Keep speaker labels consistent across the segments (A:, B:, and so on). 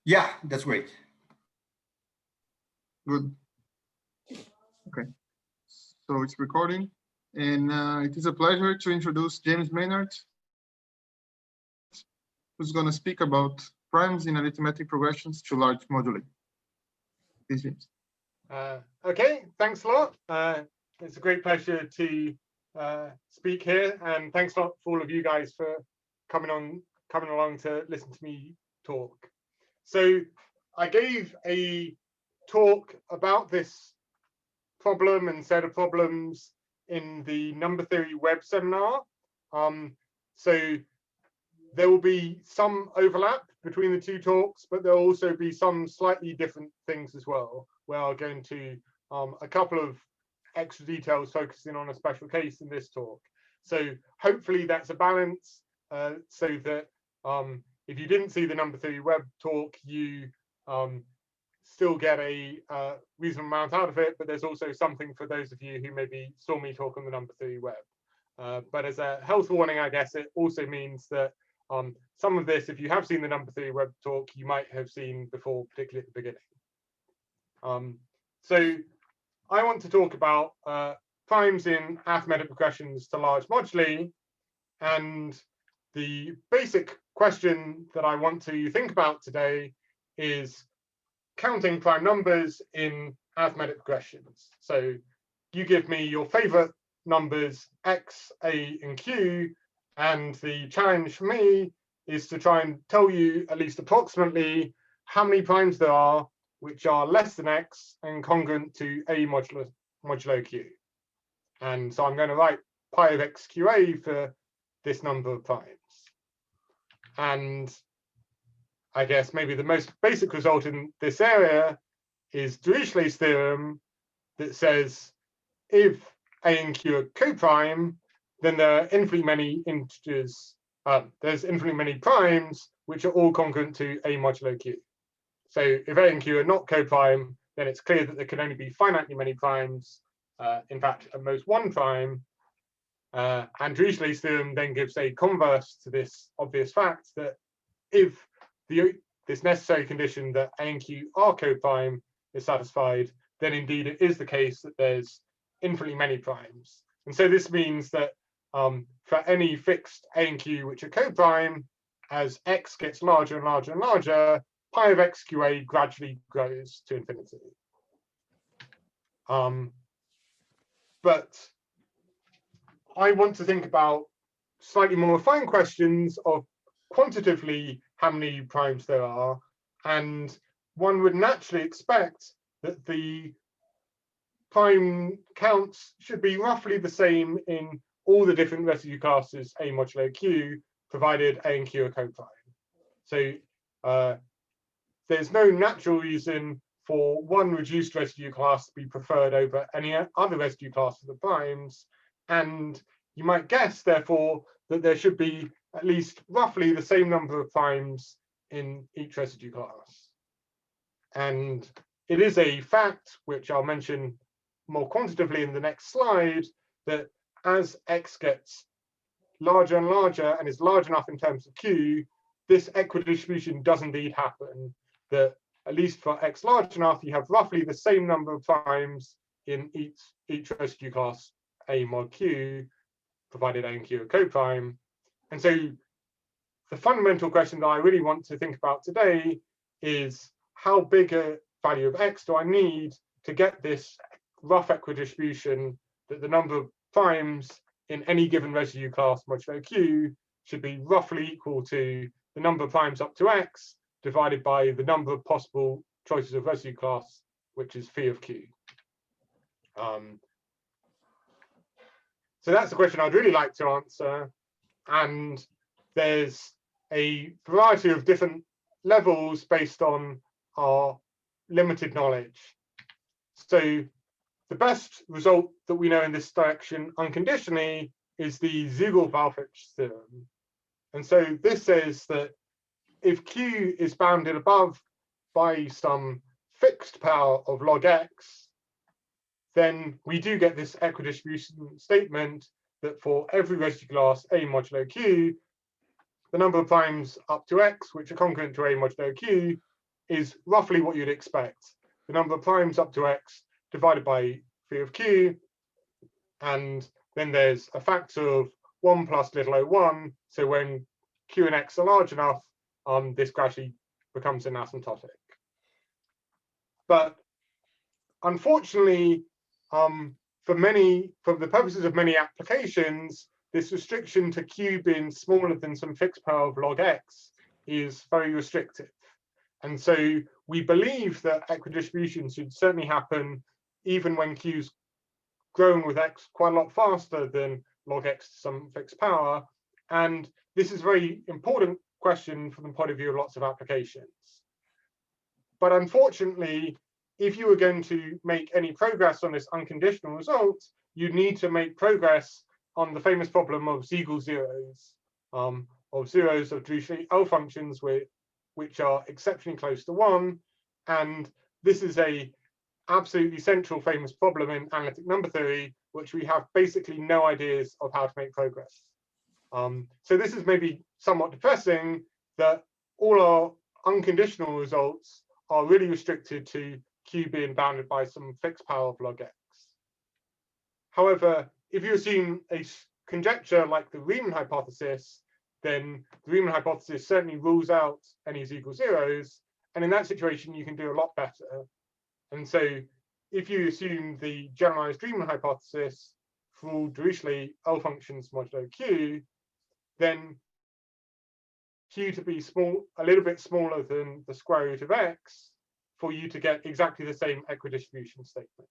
A: Yeah, that's great.
B: Good. Okay. So it's recording, and it is a pleasure to introduce James Maynard, who's going to speak about primes in arithmetic progressions to large moduli. Please, James.
C: Okay, thanks a lot. It's a great pleasure to speak here, and thanks a lot for all of you guys for coming along to listen to me talk. So I gave a talk about this problem and set of problems in the number theory web seminar. So there will be some overlap between the two talks, but there'll also be some slightly different things as well, where I'll go into a couple of extra details focusing on a special case in this talk. So hopefully that's a balance, so that if you didn't see the number theory web talk, you still get a reasonable amount out of it, but there's also something for those of you who maybe saw me talk on the number theory web. But as a health warning, I guess it also means that some of this, if you have seen the number theory web talk, you might have seen before, particularly at the beginning. So I want to talk about primes in arithmetic progressions to large moduli, and the basic question that I want to think about today is counting prime numbers in arithmetic progressions. So you give me your favorite numbers x, a, and q, and the challenge for me is to try and tell you at least approximately how many primes there are which are less than x and congruent to a modulo q. And so I'm going to write pi of x qa for this number of primes. And I guess maybe the most basic result in this area is Dirichlet's theorem that says if a and q are co-prime, then there are infinitely many integers, there's infinitely many primes which are all congruent to a modulo q. So if a and q are not co-prime, then it's clear that there can only be finitely many primes, in fact at most one prime. And Dirichlet's theorem then gives a converse to this obvious fact that if this necessary condition that a and q are co-prime is satisfied, then indeed it is the case that there's infinitely many primes. And so this means that for any fixed a and q which are co-prime, as x gets larger and larger and larger, pi of x qa gradually grows to infinity. But I want to think about slightly more refined questions of quantitatively how many primes there are, and one would naturally expect that the prime counts should be roughly the same in all the different residue classes a modulo q, provided a and q are co-prime. So there's no natural reason for one reduced residue class to be preferred over any other residue class of the primes, and you might guess therefore that there should be at least roughly the same number of primes in each residue class. And it is a fact, which I'll mention more quantitatively in the next slide, that as x gets larger and larger and is large enough in terms of q, this equidistribution does indeed happen, that at least for x large enough, you have roughly the same number of primes in each residue class a mod q, provided a and q are co-prime. And so the fundamental question that I really want to think about today is how big a value of x do I need to get this rough equidistribution that the number of primes in any given residue class modulo q should be roughly equal to the number of primes up to x divided by the number of possible choices of residue class, which is phi of q. So that's the question I'd really like to answer. And there's a variety of different levels based on our limited knowledge. So the best result that we know in this direction unconditionally is the Ziegler-Balfic theorem. And so this says that if q is bounded above by some fixed power of log x, then we do get this equidistribution statement that for every residue class a modulo q, the number of primes up to x which are congruent to a modulo q is roughly what you'd expect. The number of primes up to x divided by phi of q, and then there's a factor of 1 plus little o1. So when q and x are large enough, this gradually becomes an asymptotic. But unfortunately, for the purposes of many applications, this restriction to q being smaller than some fixed power of log x is very restrictive. And so we believe that equidistribution should certainly happen even when q's growing with x quite a lot faster than log x to some fixed power. And this is a very important question from the point of view of lots of applications. But unfortunately, if you were going to make any progress on this unconditional result, you'd need to make progress on the famous problem of Siegel zeros, of zeros of Dirichlet L functions which are exceptionally close to 1. And this is a absolutely central famous problem in analytic number theory, which we have basically no ideas of how to make progress. So this is maybe somewhat depressing that all our unconditional results are really restricted to q being bounded by some fixed power of log x. However, if you assume a conjecture like the Riemann hypothesis, then the Riemann hypothesis certainly rules out any Ziegler zeros, and in that situation you can do a lot better. And so if you assume the generalized Riemann hypothesis for all Dirichlet L functions modulo q, then q to be a little bit smaller than the square root of x for you to get exactly the same equidistribution statement.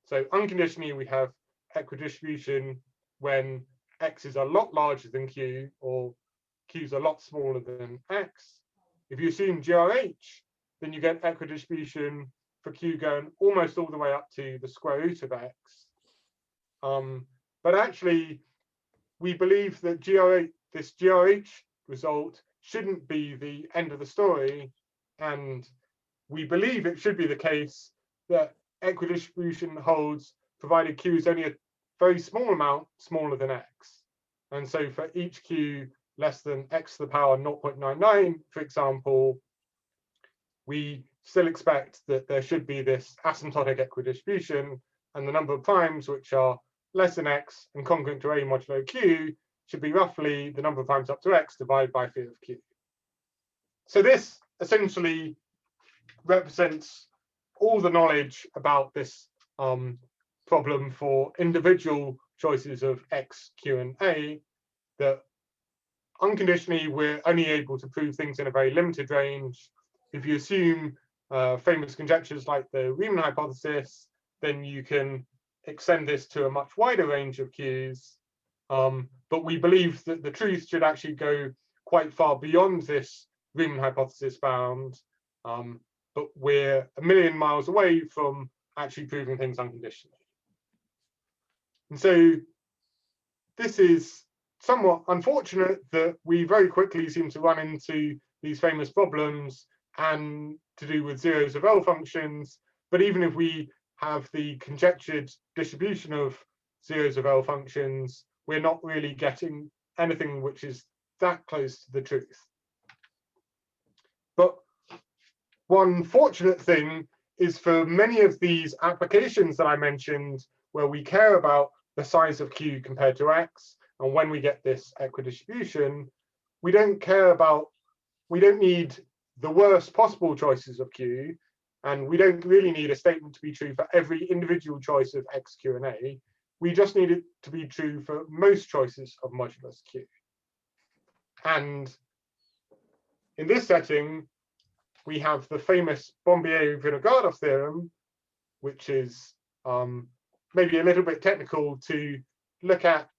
C: So unconditionally, we have equidistribution when x is a lot larger than q, or q is a lot smaller than x. If you assume GRH, then you get equidistribution for q going almost all the way up to the square root of x. But actually, we believe that this GRH result shouldn't be the end of the story, and we believe it should be the case that equidistribution holds provided q is only a very small amount smaller than x. And so for each q less than x to the power 0.99, for example, we still expect that there should be this asymptotic equidistribution, and the number of primes which are less than x and congruent to a modulo q should be roughly the number of primes up to x divided by phi of q. So this essentially represents all the knowledge about this problem for individual choices of x, q, and a, that unconditionally we're only able to prove things in a very limited range. If you assume famous conjectures like the Riemann hypothesis, then you can extend this to a much wider range of q's. But we believe that the truth should actually go quite far beyond this Riemann hypothesis bound. But we're a million miles away from actually proving things unconditionally. And so this is somewhat unfortunate that we very quickly seem to run into these famous problems and to do with zeros of L functions. But even if we have the conjectured distribution of zeros of L functions, we're not really getting anything which is that close to the truth. But one fortunate thing is for many of these applications that I mentioned, where we care about the size of q compared to x, and when we get this equidistribution, we don't need the worst possible choices of q, and we don't really need a statement to be true for every individual choice of x, q, and a. We just need it to be true for most choices of modulus q. And in this setting, we have the famous Bombieri-Vinogradov theorem, which is maybe a little bit technical to look at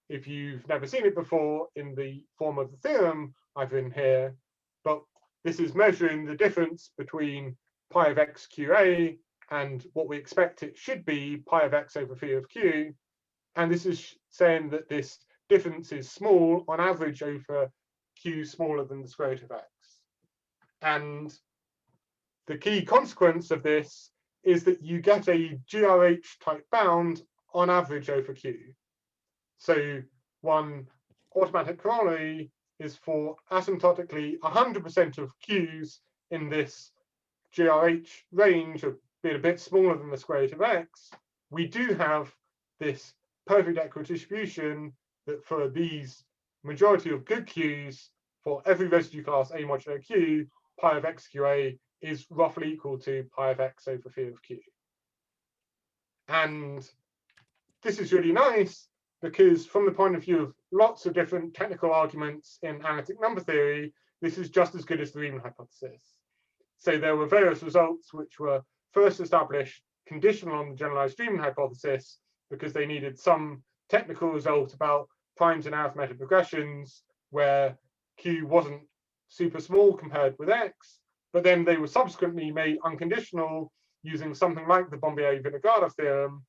C: if you've never seen it before in the form of the theorem I've written here. But this is measuring the difference between pi of x qa and what we expect it should be, pi of x over phi of q. And this is saying that this difference is small on average over q smaller than the square root of x. And the key consequence of this is that you get a GRH type bound on average over q. So one automatic corollary is for asymptotically 100% of q's in this GRH range of being a bit smaller than the square root of x, we do have this perfect equidistribution that for these majority of good Qs, for every residue class A modulo Q, pi of x QA is roughly equal to pi of x over phi of Q. And this is really nice because from the point of view of lots of different technical arguments in analytic number theory, this is just as good as the Riemann hypothesis. So there were various results which were first established conditional on the generalized Riemann hypothesis because they needed some technical result about primes and arithmetic regressions where Q wasn't super small compared with X, but then they were subsequently made unconditional using something like the Bombieri-Vinogradov Theorem.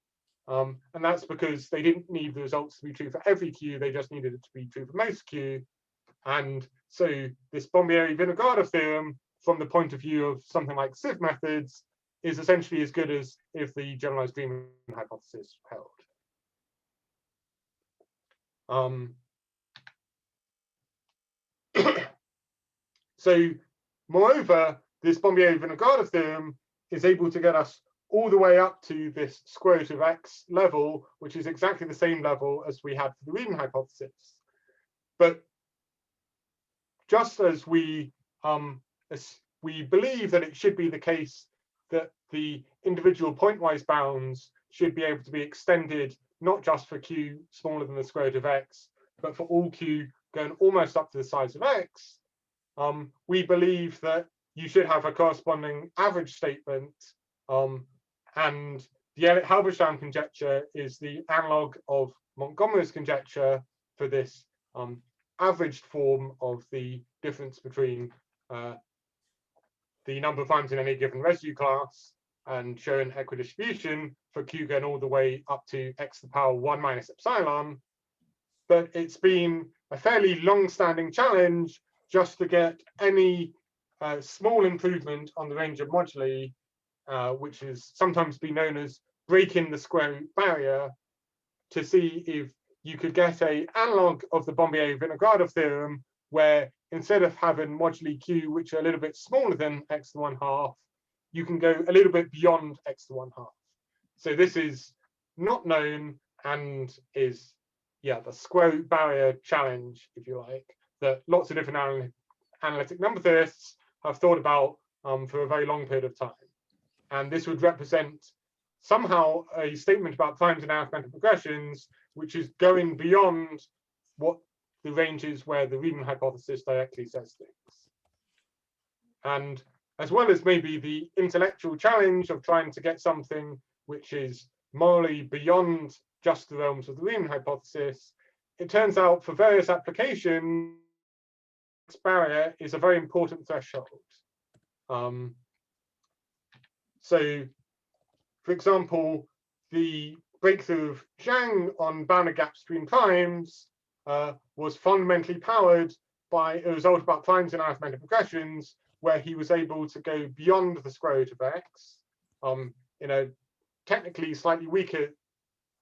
C: And that's because they didn't need the results to be true for every Q, they just needed it to be true for most Q. And so this Bombieri-Vinogradov Theorem, from the point of view of something like sieve methods, is essentially as good as if the generalized Riemann hypothesis held. So, moreover, this Bombieri-Vinogradov theorem is able to get us all the way up to this square root of x level, which is exactly the same level as we had for the Riemann hypothesis. But just as we believe that it should be the case that the individual pointwise bounds should be able to be extended not just for Q smaller than the square root of x, but for all Q going almost up to the size of x, we believe that you should have a corresponding average statement, and the Halberstam conjecture is the analog of Montgomery's conjecture for this averaged form of the difference between the number of primes in any given residue class and show an equidistribution for Q going all the way up to x to the power 1 minus epsilon. But it's been a fairly long-standing challenge just to get any small improvement on the range of moduli, which is sometimes been known as breaking the square root barrier, to see if you could get an analog of the Bombieri-Vinogradov theorem, where instead of having moduli Q, which are a little bit smaller than x to the 1/2, you can go a little bit beyond x to the 1/2. So this is not known and is, yeah, the square root barrier challenge, if you like, that lots of different analytic number theorists have thought about for a very long period of time. And this would represent somehow a statement about primes and arithmetic progressions, which is going beyond what the range is where the Riemann hypothesis directly says things. And as well as maybe the intellectual challenge of trying to get something which is morally beyond just the realms of the Riemann hypothesis, it turns out for various applications, this barrier is a very important threshold. So, for example, the breakthrough of Zhang on bounded gaps between primes was fundamentally powered by a result about primes in arithmetic progressions, where he was able to go beyond the square root of x in a technically slightly weaker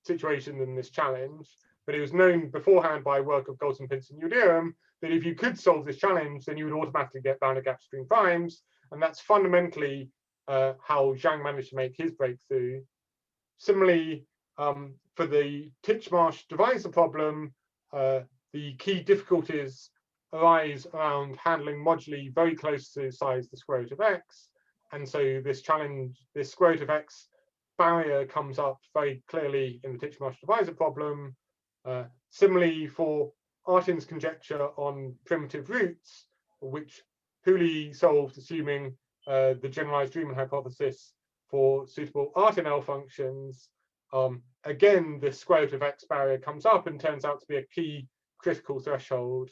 C: situation than this challenge. But it was known beforehand by work of Galton, Pince, and Yildirim that if you could solve this challenge, then you would automatically get bounded gaps between primes. And that's fundamentally how Zhang managed to make his breakthrough. Similarly, for the Titchmarsh divisor problem, the key difficulties arise around handling moduli very close to the size of the square root of x. And so this challenge, this square root of x barrier comes up very clearly in the Titchmarsh divisor problem. Similarly, for Artin's conjecture on primitive roots, which Hooley solved assuming the generalized Riemann hypothesis for suitable Artin L functions, again, the square root of x barrier comes up and turns out to be a key critical threshold.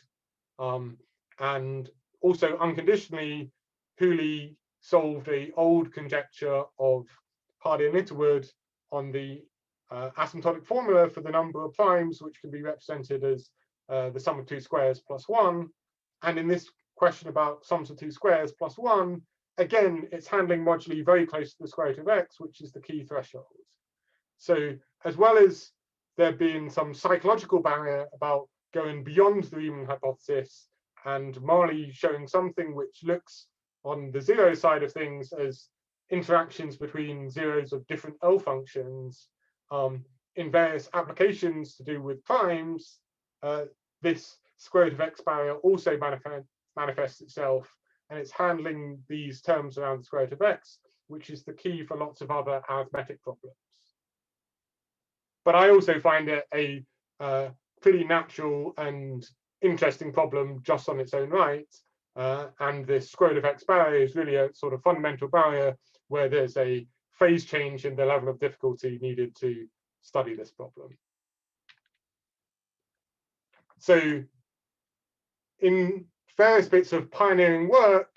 C: And also unconditionally, Hooley solved an old conjecture of Hardy and Littlewood on the asymptotic formula for the number of primes, which can be represented as the sum of two squares plus 1. And in this question about sums of two squares plus 1, again, it's handling moduli very close to the square root of x, which is the key threshold. So as well as there being some psychological barrier about going beyond the Riemann hypothesis and morally showing something which looks on the zero side of things as interactions between zeros of different L functions. In various applications to do with primes, this square root of x barrier also manifests itself, and it's handling these terms around the square root of x, which is the key for lots of other arithmetic problems. But I also find it a pretty natural and interesting problem just on its own right. And this square root of x barrier is really a sort of fundamental barrier where there's a phase change in the level of difficulty needed to study this problem. So in various bits of pioneering work,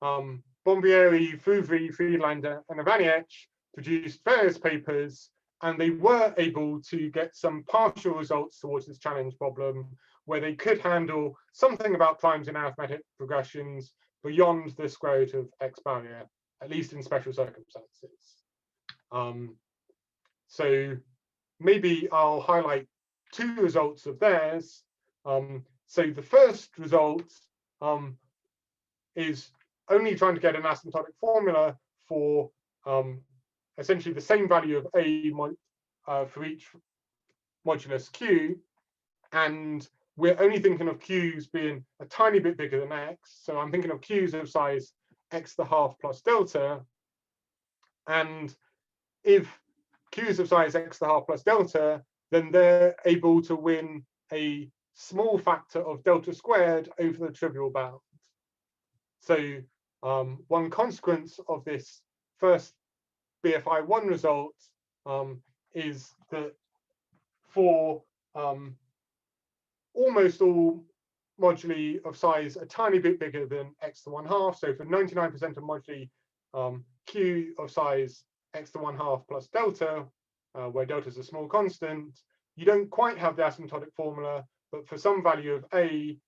C: Bombieri, Fuvri, Friedlander, and Ivanic produced various papers, and they were able to get some partial results towards this challenge problem, where they could handle something about primes in arithmetic progressions beyond the square root of x barrier, at least in special circumstances. So maybe I'll highlight two results of theirs. So the first result is only trying to get an asymptotic formula for essentially the same value of a for each modulus q, and we're only thinking of q's being a tiny bit bigger than x. So I'm thinking of q's of size x to the half plus delta, and if q is of size x to the half plus delta, then they're able to win a small factor of delta squared over the trivial bound. So one consequence of this first BFI1 result is that for almost all moduli of size a tiny bit bigger than x to the 1/2, so for 99% of moduli q of size x to the 1/2 plus delta, where delta is a small constant, you don't quite have the asymptotic formula, but for some value of a,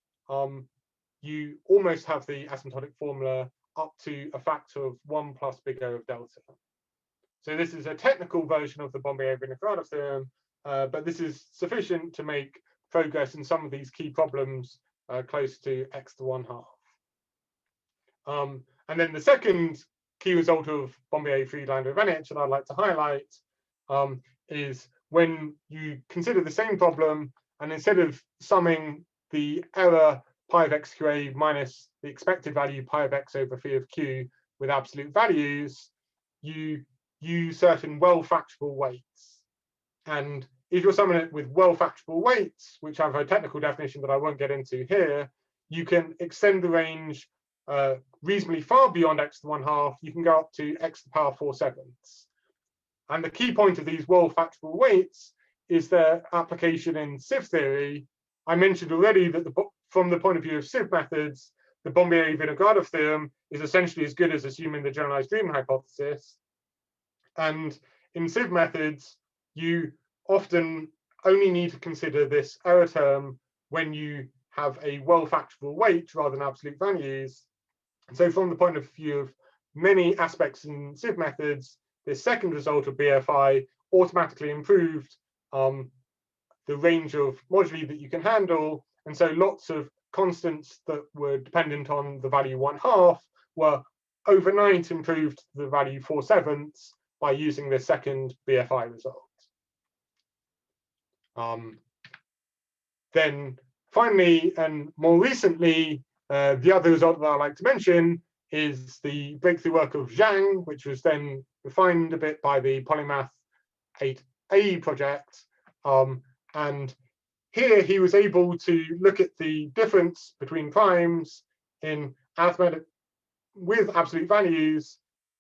C: you almost have the asymptotic formula up to a factor of 1 plus big O of delta. So this is a technical version of the Bombier-Vinogradov theorem, but this is sufficient to make progress in some of these key problems close to x to the 1/2. And then the second key result of Bombier, Friedlander, Ivanic that I'd like to highlight is when you consider the same problem, and instead of summing the error pi of xqa minus the expected value pi of x over phi of q with absolute values, you use certain well-factorable weights. And if you're summing it with well-factorable weights, which have a technical definition that I won't get into here, you can extend the range reasonably far beyond x to the 1/2. You can go up to x to the power 4/7. And the key point of these well-factorable weights is their application in sieve theory. I mentioned already that from the point of view of sieve methods, the Bombieri-Vinogradov theorem is essentially as good as assuming the generalized Riemann hypothesis. And in sieve methods, you often only need to consider this error term when you have a well-factorable weight rather than absolute values. And so from the point of view of many aspects in sieve methods, this second result of BFI automatically improved the range of moduli that you can handle. And so lots of constants that were dependent on the value 1/2 were overnight improved to the value 4/7 by using this second BFI result. Then finally, and more recently, the other result that I'd like to mention is the breakthrough work of Zhang, which was then refined a bit by the Polymath 8A project. And here he was able to look at the difference between primes in arithmetic with absolute values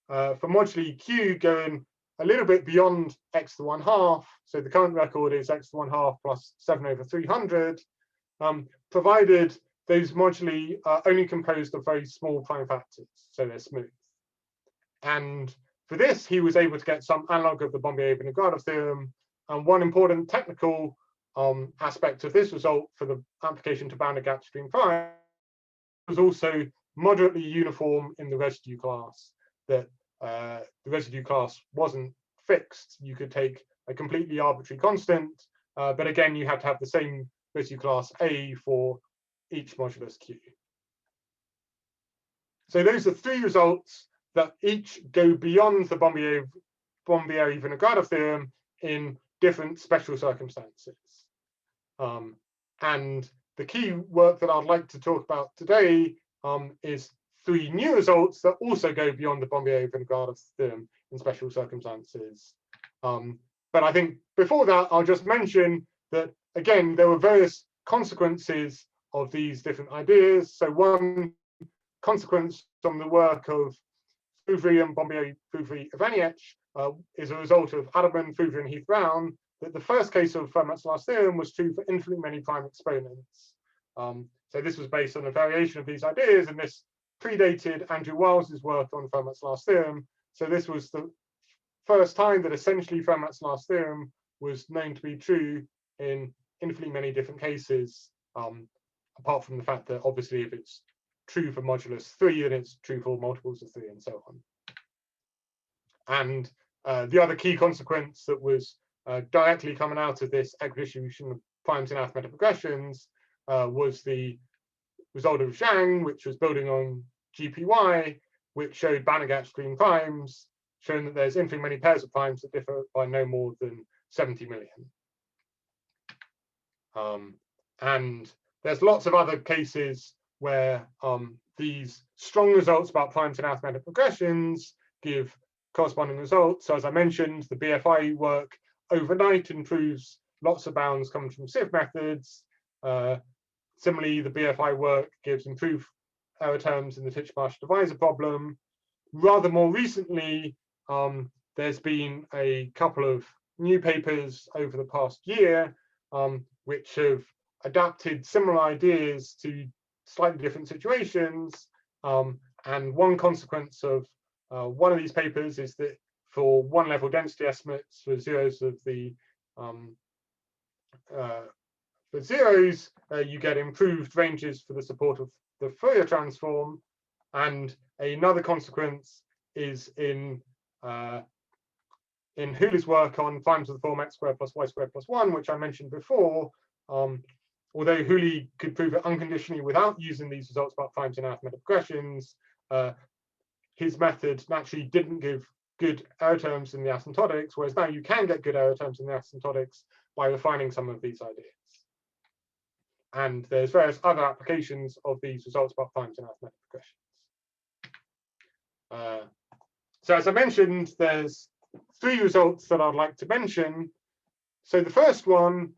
C: for moduli q going a little bit beyond x to the 1/2. So the current record is x to the 1/2 plus 7/300, provided those moduli are only composed of very small prime factors, so they're smooth. And for this, he was able to get some analog of the Bombier-Vinogradov theorem. And one important technical aspect of this result for the application to bounded gap stream primes was also moderately uniform in the residue class, that the residue class wasn't fixed. You could take a completely arbitrary constant, but again, you have to have the same residue class A for each modulus Q. So those are three results that each go beyond the Bombieri-Vinogradov theorem in different special circumstances. And the key work that I'd like to talk about today is three new results that also go beyond the Bombieri-Vinogradov theorem in special circumstances. But I think before that, I'll just mention that, again, there were various consequences of these different ideas. So one consequence from the work of Fouvry and Bombieri-Vinogradov is a result of Adleman, Fouvry, and Heath-Brown, that the first case of Fermat's last theorem was true for infinitely many prime exponents. So this was based on a variation of these ideas, and this predated Andrew Wiles's work on Fermat's last theorem. So this was the first time that essentially Fermat's last theorem was known to be true in infinitely many different cases, apart from the fact that obviously if it's true for modulus 3, then it's true for multiples of 3 and so on. And the other key consequence that was directly coming out of this equidistribution of primes in arithmetic regressions was the result of Zhang, which was building on GPY, which showed Banach-Green primes, showing that there's infinitely many pairs of primes that differ by no more than 70 million. And there's lots of other cases where these strong results about primes in arithmetic progressions give corresponding results. So as I mentioned, the BFI work overnight improves lots of bounds coming from sieve methods. Similarly, the BFI work gives improved error terms in the Titchmarsh divisor problem. Rather more recently, there's been a couple of new papers over the past year which have adapted similar ideas to slightly different situations. And one consequence of one of these papers is that for one level density estimates for zeros of the for zeros, you get improved ranges for the support of the Fourier transform. And another consequence is in Hooley's work on primes of the form x squared plus y squared plus 1, which I mentioned before. Although Hooley could prove it unconditionally without using these results about primes in arithmetic regressions, his method naturally didn't give good error terms in the asymptotics, whereas now you can get good error terms in the asymptotics by refining some of these ideas. And there's various other applications of these results about primes in arithmetic regressions. So as I mentioned, there's three results that I'd like to mention. So the first one,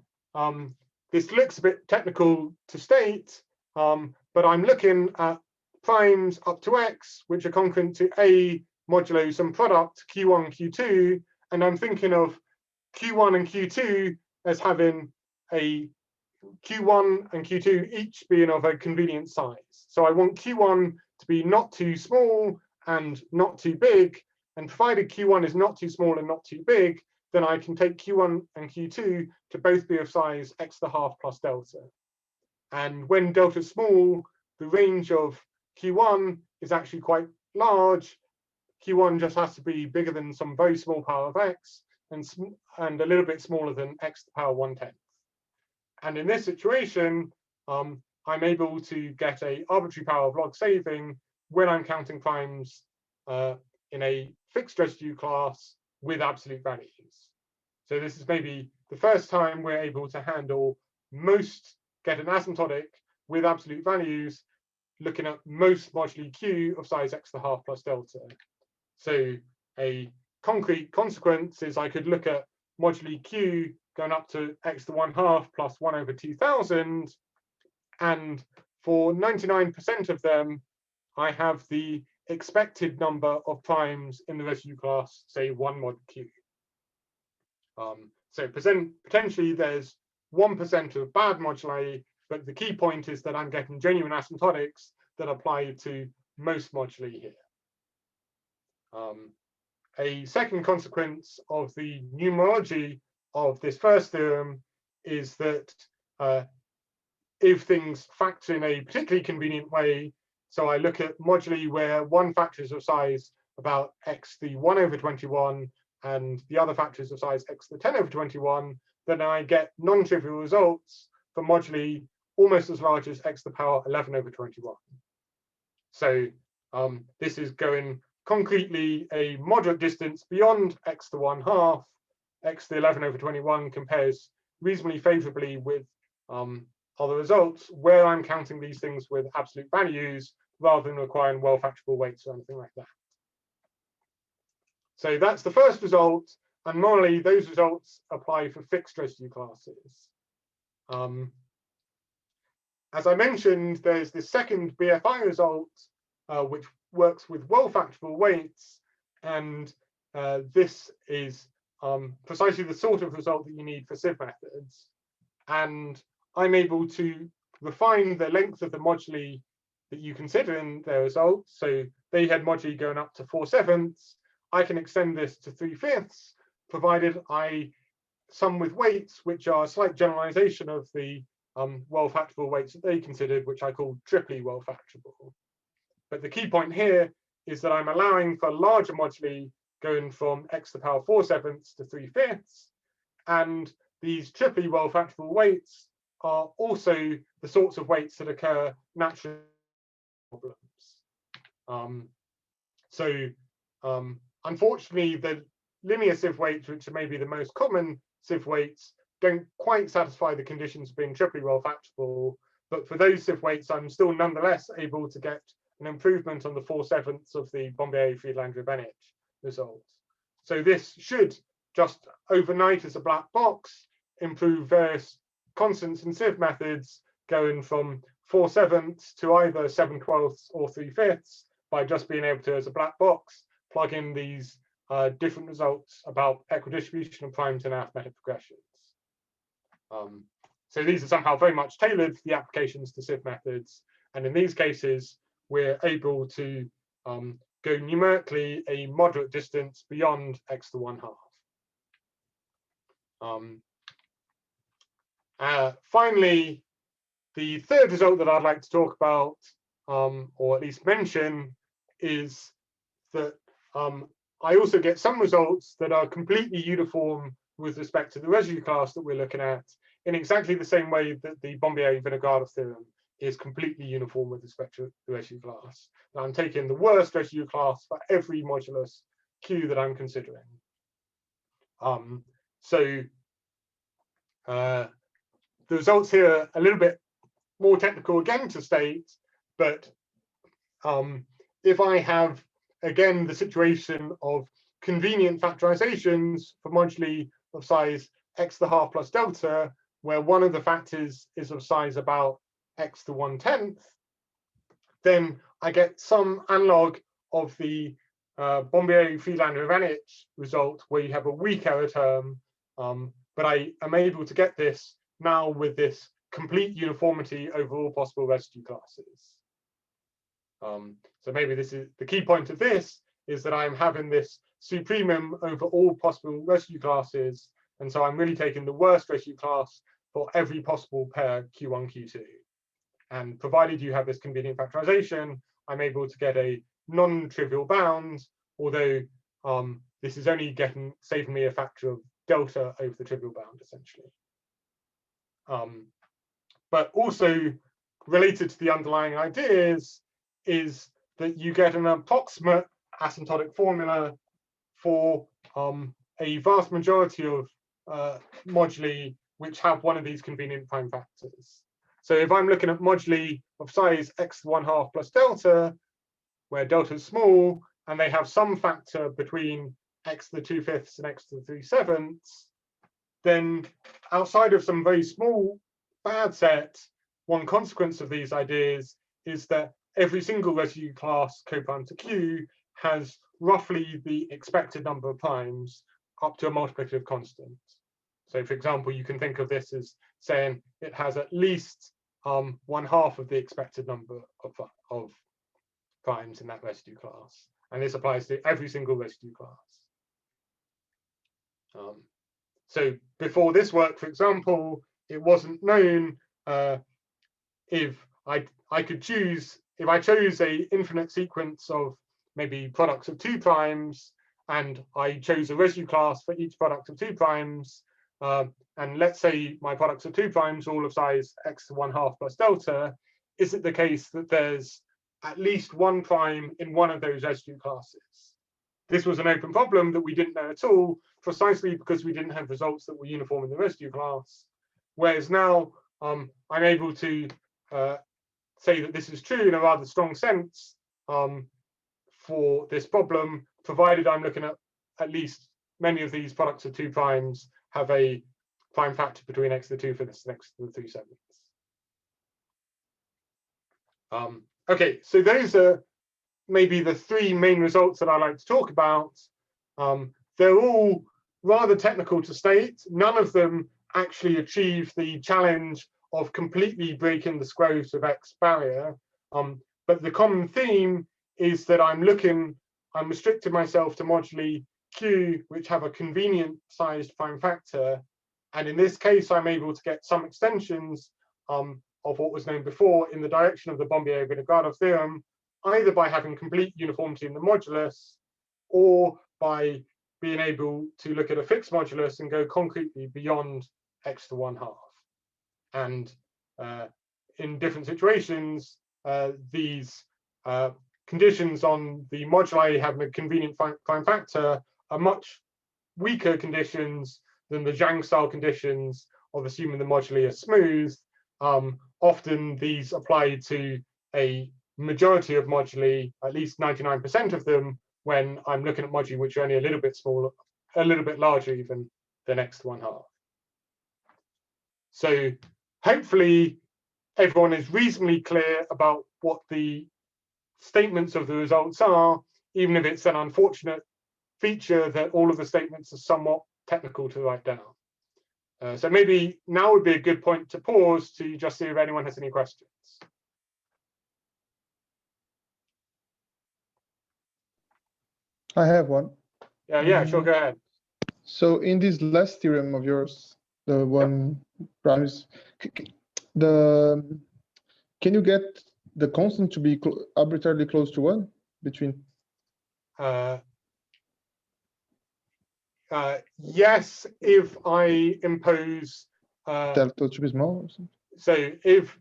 C: this looks a bit technical to state, but I'm looking at primes up to x, which are concurrent to A modulo some product Q1, Q2, and I'm thinking of Q1 and Q2 as having a Q1 and Q2 each being of a convenient size. So I want Q1 to be not too small and not too big, and provided Q1 is not too small and not too big, then I can take Q1 and Q2 to both be of size x to the half plus delta. And when delta is small, the range of Q1 is actually quite large. Q1 just has to be bigger than some very small power of x and a little bit smaller than x to the power 1/10. And in this situation, I'm able to get an arbitrary power of log saving when I'm counting primes in a fixed residue class with absolute values. So this is maybe the first time we're able to handle get an asymptotic with absolute values, looking at most moduli q of size x to the half plus delta. So a concrete consequence is I could look at moduli q going up to x to the 1/2 plus 1 over 2000, and for 99% of them, I have the expected number of primes in the residue class, say 1 mod q. So potentially there's 1% of bad moduli, but the key point is that I'm getting genuine asymptotics that apply to most moduli here. A second consequence of the numerology of this first theorem is that if things factor in a particularly convenient way, so I look at moduli where one factor is of size about x to the 1 over 21 and the other factor is of size x to the 10 over 21, then I get non-trivial results for moduli almost as large as x to the power 11 over 21. So this is going concretely a moderate distance beyond x to 1/2. X to 11 over 21 compares reasonably favorably with other results where I'm counting these things with absolute values rather than requiring well-factorable weights or anything like that. So that's the first result, and morally those results apply for fixed residue classes. As I mentioned, there's this second BFI result which works with well-factorable weights, and this is precisely the sort of result that you need for sieve methods. And I'm able to refine the length of the moduli that you consider in their results. So they had moduli going up to 4/7. I can extend this to 3/5, provided I sum with weights which are a slight generalization of the well-factorable weights that they considered, which I call triply well-factorable. But the key point here is that I'm allowing for larger moduli going from x to the power 4/7 to 3/5, and these triply well-factorable weights are also the sorts of weights that occur naturally in problems. Unfortunately, the linear sieve weights, which are maybe the most common sieve weights, don't quite satisfy the conditions of being triply well-factorable. But for those sieve weights, I'm still nonetheless able to get an improvement on the 4/7 of the Bombieri-Vinogradov result. So this should just overnight as a black box improve various constants and sieve methods going from 4/7 to either 7/12 or 3/5 by just being able to, as a black box, plug in these different results about equidistribution of primes in arithmetic progressions. So these are somehow very much tailored to the applications to sieve methods, and in these cases we're able to go numerically a moderate distance beyond x to 1/2. Finally, the third result that I'd like to talk about, or at least mention, is that I also get some results that are completely uniform with respect to the residue class that we're looking at, in exactly the same way that the Bombieri-Vinogradov theorem is completely uniform with respect to the residue class. Now I'm taking the worst residue class for every modulus Q that I'm considering. The results here are a little bit more technical again to state, but if I have, again, the situation of convenient factorizations for moduli of size x to the half plus delta, where one of the factors is of size about x to 1/10, then I get some analog of the Bombieri-Vinogradov result where you have a weak error term, but I am able to get this now with this complete uniformity over all possible residue classes. So maybe this is the key point of this, is that I'm having this supremum over all possible residue classes, and so I'm really taking the worst residue class for every possible pair Q1, Q2. And provided you have this convenient factorization, I'm able to get a non-trivial bound, although this is only saving me a factor of delta over the trivial bound, essentially. But also related to the underlying ideas is that you get an approximate asymptotic formula for a vast majority of moduli which have one of these convenient prime factors. So if I'm looking at moduli of size x to 1/2 plus delta, where delta is small, and they have some factor between x to the 2/5 and x to the 3/7, then outside of some very small bad set, one consequence of these ideas is that every single residue class coprime to Q has roughly the expected number of primes up to a multiplicative constant. So for example, you can think of this as saying it has at least 1/2 of the expected number of primes in that residue class. And this applies to every single residue class. So before this work, for example, it wasn't known if I could choose, if I chose a infinite sequence of maybe products of 2 primes, and I chose a residue class for each product of 2 primes, and let's say my products of 2 primes are all of size x to 1/2 plus delta, is it the case that there's at least one prime in one of those residue classes. This was an open problem that we didn't know at all, precisely because we didn't have results that were uniform in the residue class. Whereas now I'm able to say that this is true in a rather strong sense for this problem, provided I'm looking at least many of these products of 2 primes have a prime factor between x to the 2 fifths and x to the 3 sevenths. Okay, so those are maybe the 3 main results that I like to talk about. They're all rather technical to state. None of them actually achieve the challenge of completely breaking the square root of x barrier. But the common theme is that I'm restricting myself to moduli q, which have a convenient sized prime factor. And in this case, I'm able to get some extensions of what was known before in the direction of the Bombieri-Vinogradov theorem, either by having complete uniformity in the modulus or by being able to look at a fixed modulus and go concretely beyond x to 1/2. And in different situations, these conditions on the moduli having a convenient prime factor are much weaker conditions than the Zhang style conditions of assuming the moduli are smooth. Often these apply to a majority of moduli, at least 99% of them, when I'm looking at moduli which are only a little bit smaller, a little bit larger even than x to 1/2. So hopefully everyone is reasonably clear about what the statements of the results are, even if it's an unfortunate feature that all of the statements are somewhat technical to write down. So maybe now would be a good point to pause to just see if anyone has any questions.
A: I have one.
C: Yeah, sure, go ahead.
A: So in this last theorem of yours, the one primes, can you get the constant to be arbitrarily close to 1 between?
C: Yes, if I impose
A: Delta to be small or something?
C: so if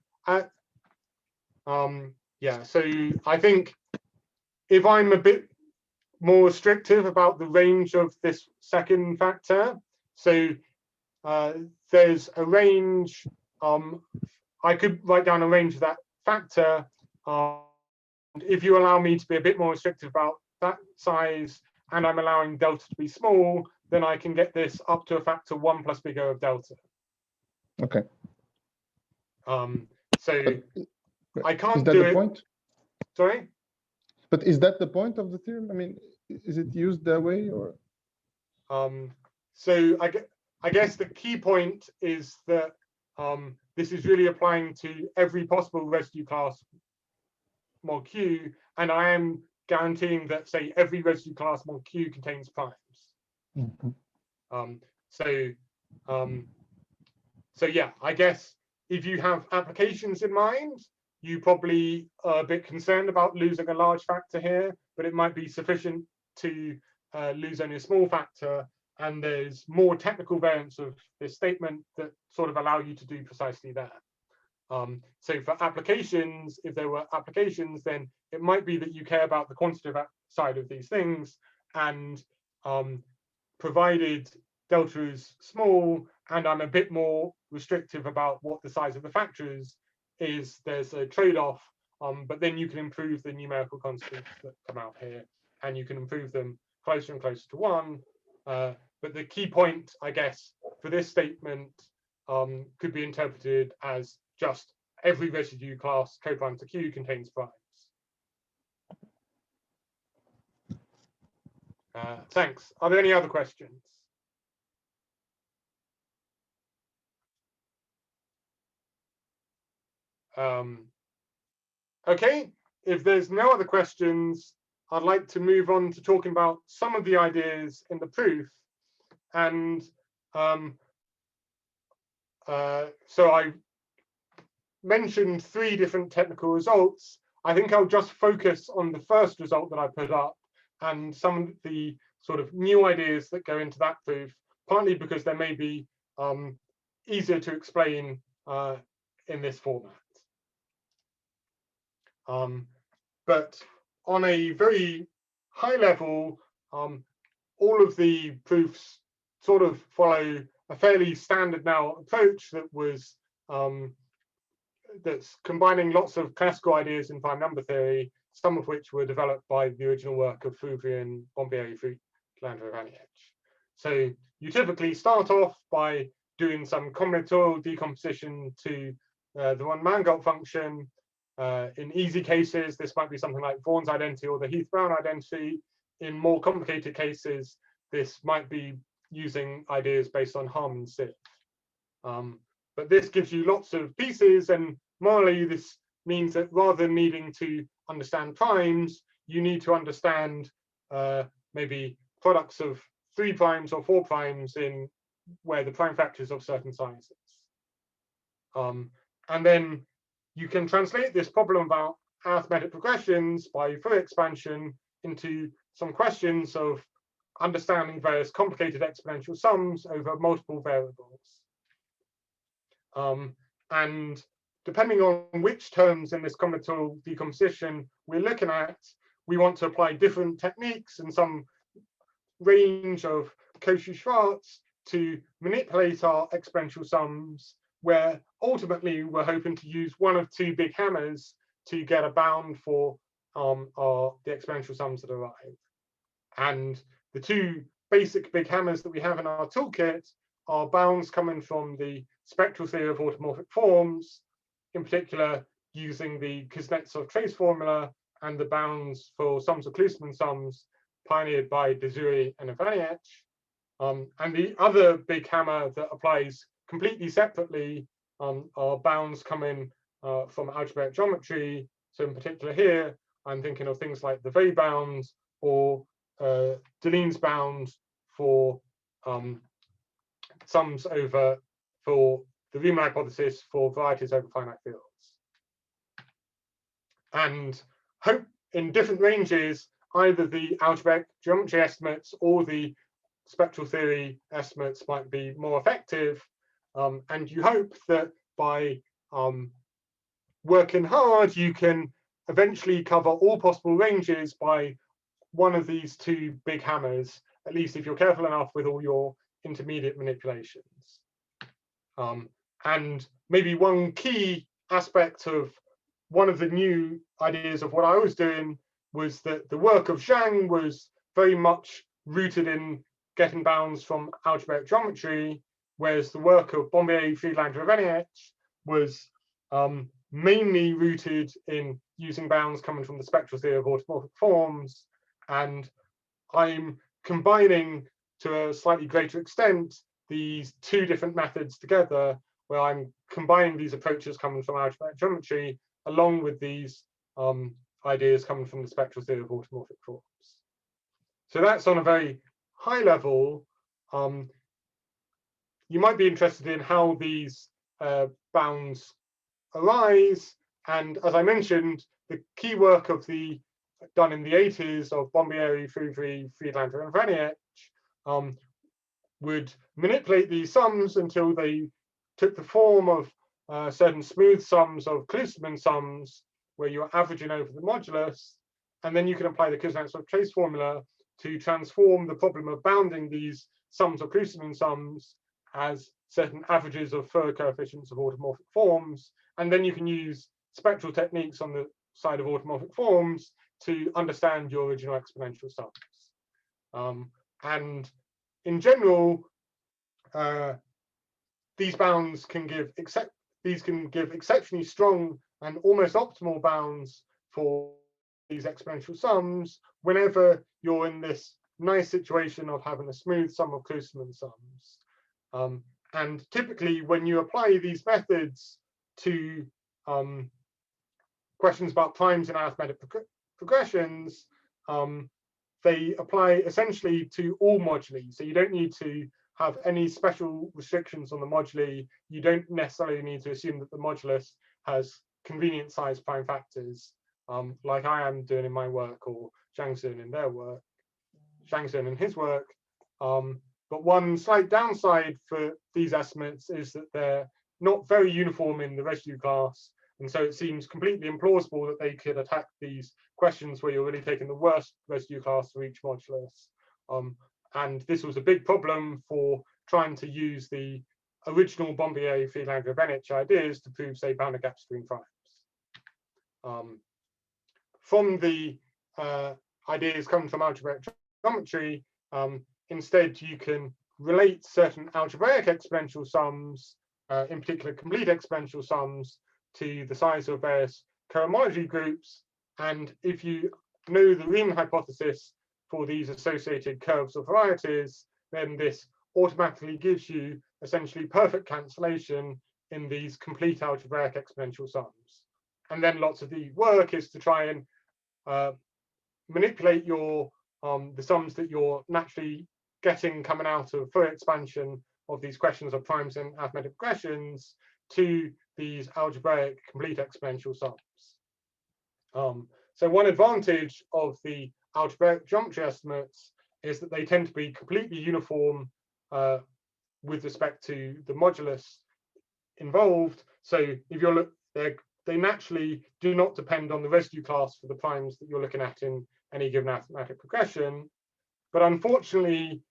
C: yeah, so I think if I'm a bit more restrictive about the range of this second factor, so there's a range, I could write down a range of that factor, if you allow me to be a bit more restrictive about that size and I'm allowing delta to be small, then I can get this up to a factor 1 plus big O of delta.
A: Okay.
C: So I can't
A: is that
C: do
A: the
C: it.
A: Point?
C: Sorry?
A: But is that the point of the theorem? I mean, is it used that way or?
C: So I guess the key point is that this is really applying to every possible residue class mod Q, and I am guaranteeing that, say, every residue class mod Q contains primes.
A: Mm-hmm.
C: So yeah, I guess if you have applications in mind, you probably are a bit concerned about losing a large factor here, but it might be sufficient to lose only a small factor, and there's more technical variants of this statement that sort of allow you to do precisely that. So for applications, if there were applications, then it might be that you care about the quantitative side of these things, and provided delta is small and I'm a bit more restrictive about what the size of the factor is, there's a trade-off, but then you can improve the numerical constants that come out here, and you can improve them closer and closer to 1. But the key point, I guess, for this statement could be interpreted as just every residue class coprime to Q contains primes. Thanks. Are there any other questions? Okay, if there's no other questions, I'd like to move on to talking about some of the ideas in the proof. And so I mentioned 3 different technical results. I think I'll just focus on the first result that I put up and some of the sort of new ideas that go into that proof, partly because they may be easier to explain in this format. but on a very high level, all of the proofs sort of follow a fairly standard now approach that was that's combining lots of classical ideas in prime number theory, some of which were developed by the original work of Fouvre and Bombieri-Vinogradov. So you typically start off by doing some combinatorial decomposition to the Riemann-Mangold function. In easy cases, this might be something like Vaughan's identity or the Heath-Brown identity. In more complicated cases, this might be using ideas based on Harman-Siv. But this gives you lots of pieces, and morally, this means that rather than needing to understand primes, you need to understand maybe products of 3 primes or 4 primes in where the prime factors of certain sizes. And then you can translate this problem about arithmetic progressions by Fourier expansion into some questions of understanding various complicated exponential sums over multiple variables. And depending on which terms in this combinatorial decomposition we're looking at, we want to apply different techniques and some range of Cauchy-Schwarz to manipulate our exponential sums, where ultimately we're hoping to use one of 2 big hammers to get a bound for the exponential sums that arrive. And the 2 basic big hammers that we have in our toolkit are bounds coming from the spectral theory of automorphic forms, in particular using the Kuznetsov trace formula, and the bounds for sums of Klussmann sums pioneered by Divisor and Arithmetic. And the other big hammer that applies completely separately are bounds coming from algebraic geometry. So in particular here, I'm thinking of things like the Weil bound or Deligne's bound for sums over for the Riemann hypothesis for varieties over finite fields. And hope in different ranges, either the algebraic geometry estimates or the spectral theory estimates might be more effective. And you hope that by working hard, you can eventually cover all possible ranges by one of these 2 big hammers, at least if you're careful enough with all your intermediate manipulations. And maybe one key aspect of one of the new ideas of what I was doing was that the work of Zhang was very much rooted in getting bounds from algebraic geometry, whereas the work of Bombieri-Vinogradov was mainly rooted in using bounds coming from the spectral theory of automorphic forms. And I'm combining to a slightly greater extent these 2 different methods together, where I'm combining these approaches coming from algebraic geometry along with these ideas coming from the spectral theory of automorphic forms. So that's on a very high level. You might be interested in how these bounds arise. And as I mentioned, the key work of the done in the 80s of Bombieri, Fouvre, Friedlander, and Vinogradov would manipulate these sums until they took the form of certain smooth sums of Klussmann sums, where you're averaging over the modulus, and then you can apply the Kuznetsov trace formula to transform the problem of bounding these sums of Klussmann sums as certain averages of Fourier coefficients of automorphic forms, and then you can use spectral techniques on the side of automorphic forms to understand your original exponential sums. And in general, these bounds can give exceptionally strong and almost optimal bounds for these exponential sums whenever you're in this nice situation of having a smooth sum of Klussmann sums. And typically, when you apply these methods to questions about primes and arithmetic progressions, they apply essentially to all moduli. So you don't need to have any special restrictions on the moduli. You don't necessarily need to assume that the modulus has convenient sized prime factors, like I am doing in my work, or Zhang's doing in their work, Zhang's doing in his work. But one slight downside for these estimates is that they're not very uniform in the residue class, And so it seems completely implausible that they could attack these questions where you're really taking the worst residue class for each modulus. And this was a big problem for trying to use the original Bombier-Vinogradov ideas to prove, say, bounded gaps between primes. From the ideas coming from algebraic geometry, instead you can relate certain algebraic exponential sums, in particular complete exponential sums, to the size of various cohomology groups. And if you know the Riemann hypothesis for these associated curves or varieties, then this automatically gives you essentially perfect cancellation in these complete algebraic exponential sums. And then lots of the work is to try and manipulate your the sums that you're naturally getting coming out of Fourier expansion of these questions of primes and arithmetic regressions to these algebraic complete exponential sums. So one advantage of the algebraic geometry estimates is that they tend to be completely uniform with respect to the modulus involved. So if you're they naturally do not depend on the residue class for the primes that you're looking at in any given arithmetic progression. But unfortunately,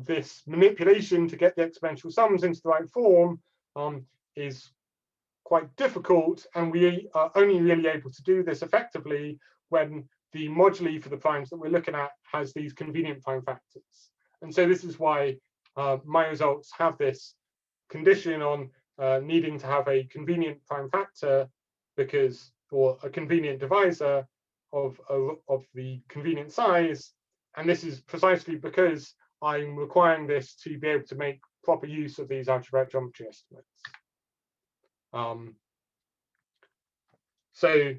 C: this manipulation to get the exponential sums into the right form is quite difficult, and we are only really able to do this effectively when the moduli for the primes that we're looking at has these convenient prime factors. And so this is why my results have this condition on needing to have a convenient prime factor, because, or a convenient divisor of the convenient size. And this is precisely because I'm requiring this to be able to make proper use of these algebraic geometry estimates. So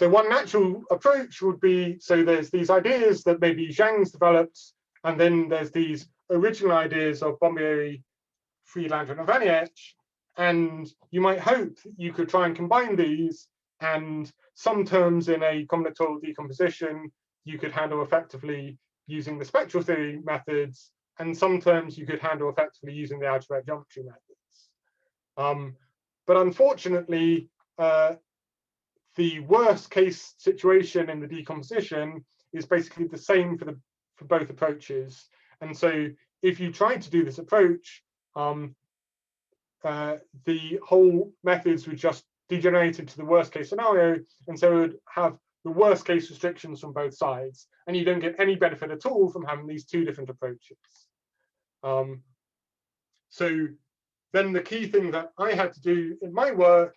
C: one natural approach would be, so there's these ideas that maybe Zhang's developed, and then there's these original ideas of Bombieri, Friedlander, and Vinogardov, and you might hope that you could try and combine these, and some terms in a combinatorial decomposition you could handle effectively using the spectral theory methods, and some terms you could handle effectively using the algebraic geometry methods. But unfortunately, the worst case situation in the decomposition is basically the same for both approaches. And so if you try to do this approach, the whole methods would just degenerate into the worst case scenario, and so it would have the worst case restrictions from both sides, and you don't get any benefit at all from having these two different approaches. So then the key thing that I had to do in my work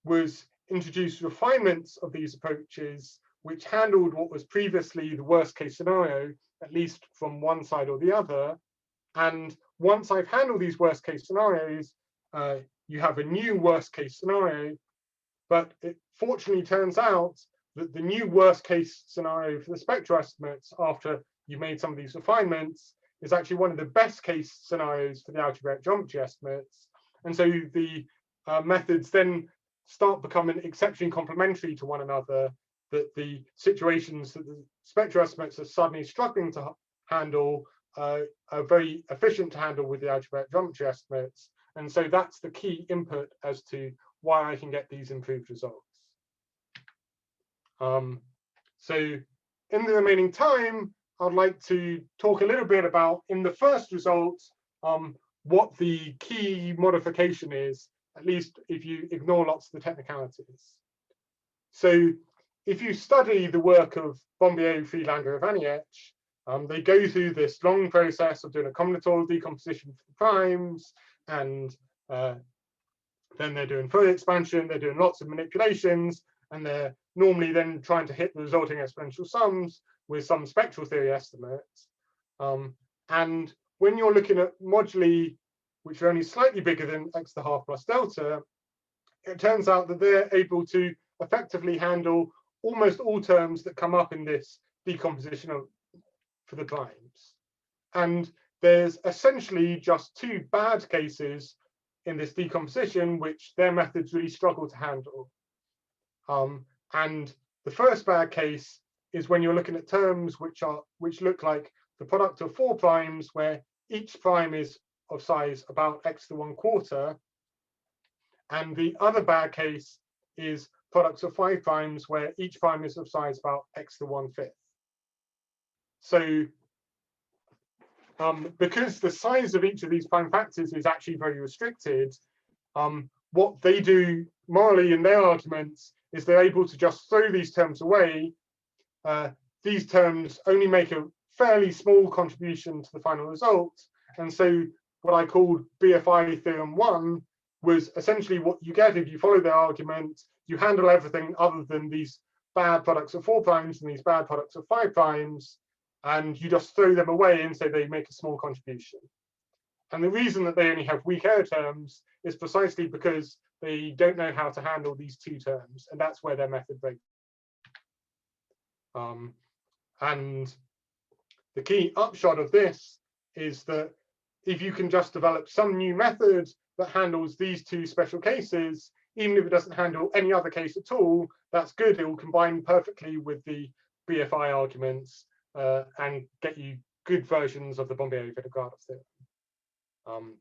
C: was introduce refinements of these approaches which handled what was previously the worst case scenario, at least from one side or the other. And once I've handled these worst case scenarios, you have a new worst case scenario. But it fortunately turns out that the new worst case scenario for the spectral estimates, after you've made some of these refinements, is actually one of the best case scenarios for the algebraic geometry estimates. And so the methods then start becoming exceptionally complementary to one another, that the situations that the spectral estimates are suddenly struggling to handle are very efficient to handle with the algebraic geometry estimates. And so that's the key input as to why I can get these improved results. So in the remaining time, I'd like to talk a little bit about, in the first result, what the key modification is, at least if you ignore lots of the technicalities. So if you study the work of Bombier, Friedlander, and Vinogardov, they go through this long process of doing a combinatorial decomposition for the primes, and then they're doing Fourier expansion, they're doing lots of manipulations, and they're normally then trying to hit the resulting exponential sums with some spectral theory estimates. And when you're looking at moduli, which are only slightly bigger than x to the half plus delta, it turns out that they're able to effectively handle almost all terms that come up in this decomposition for the primes. And there's essentially just two bad cases in this decomposition which their methods really struggle to handle. And the first bad case is when you're looking at terms which look like the product of four primes, where each prime is of size about x to the 1/4, And the other bad case is products of 5 primes where each prime is of size about x to 1/5. So because the size of each of these prime factors is actually very restricted, what they do morally in their arguments is they're able to just throw these terms away. These terms only make a fairly small contribution to the final result. And so what I called BFI theorem 1 was essentially what you get if you follow their argument. You handle everything other than these bad products of 4 primes and these bad products of 5 primes, and you just throw them away and say they make a small contribution. And the reason that they only have weak error terms is precisely because they don't know how to handle these 2 terms, and that's where their method breaks. And the key upshot of this is that if you can just develop some new method that handles these 2 special cases, even if it doesn't handle any other case at all, that's good. It will combine perfectly with the BFI arguments and get you good versions of the Bombieri-Vinogradov theorem.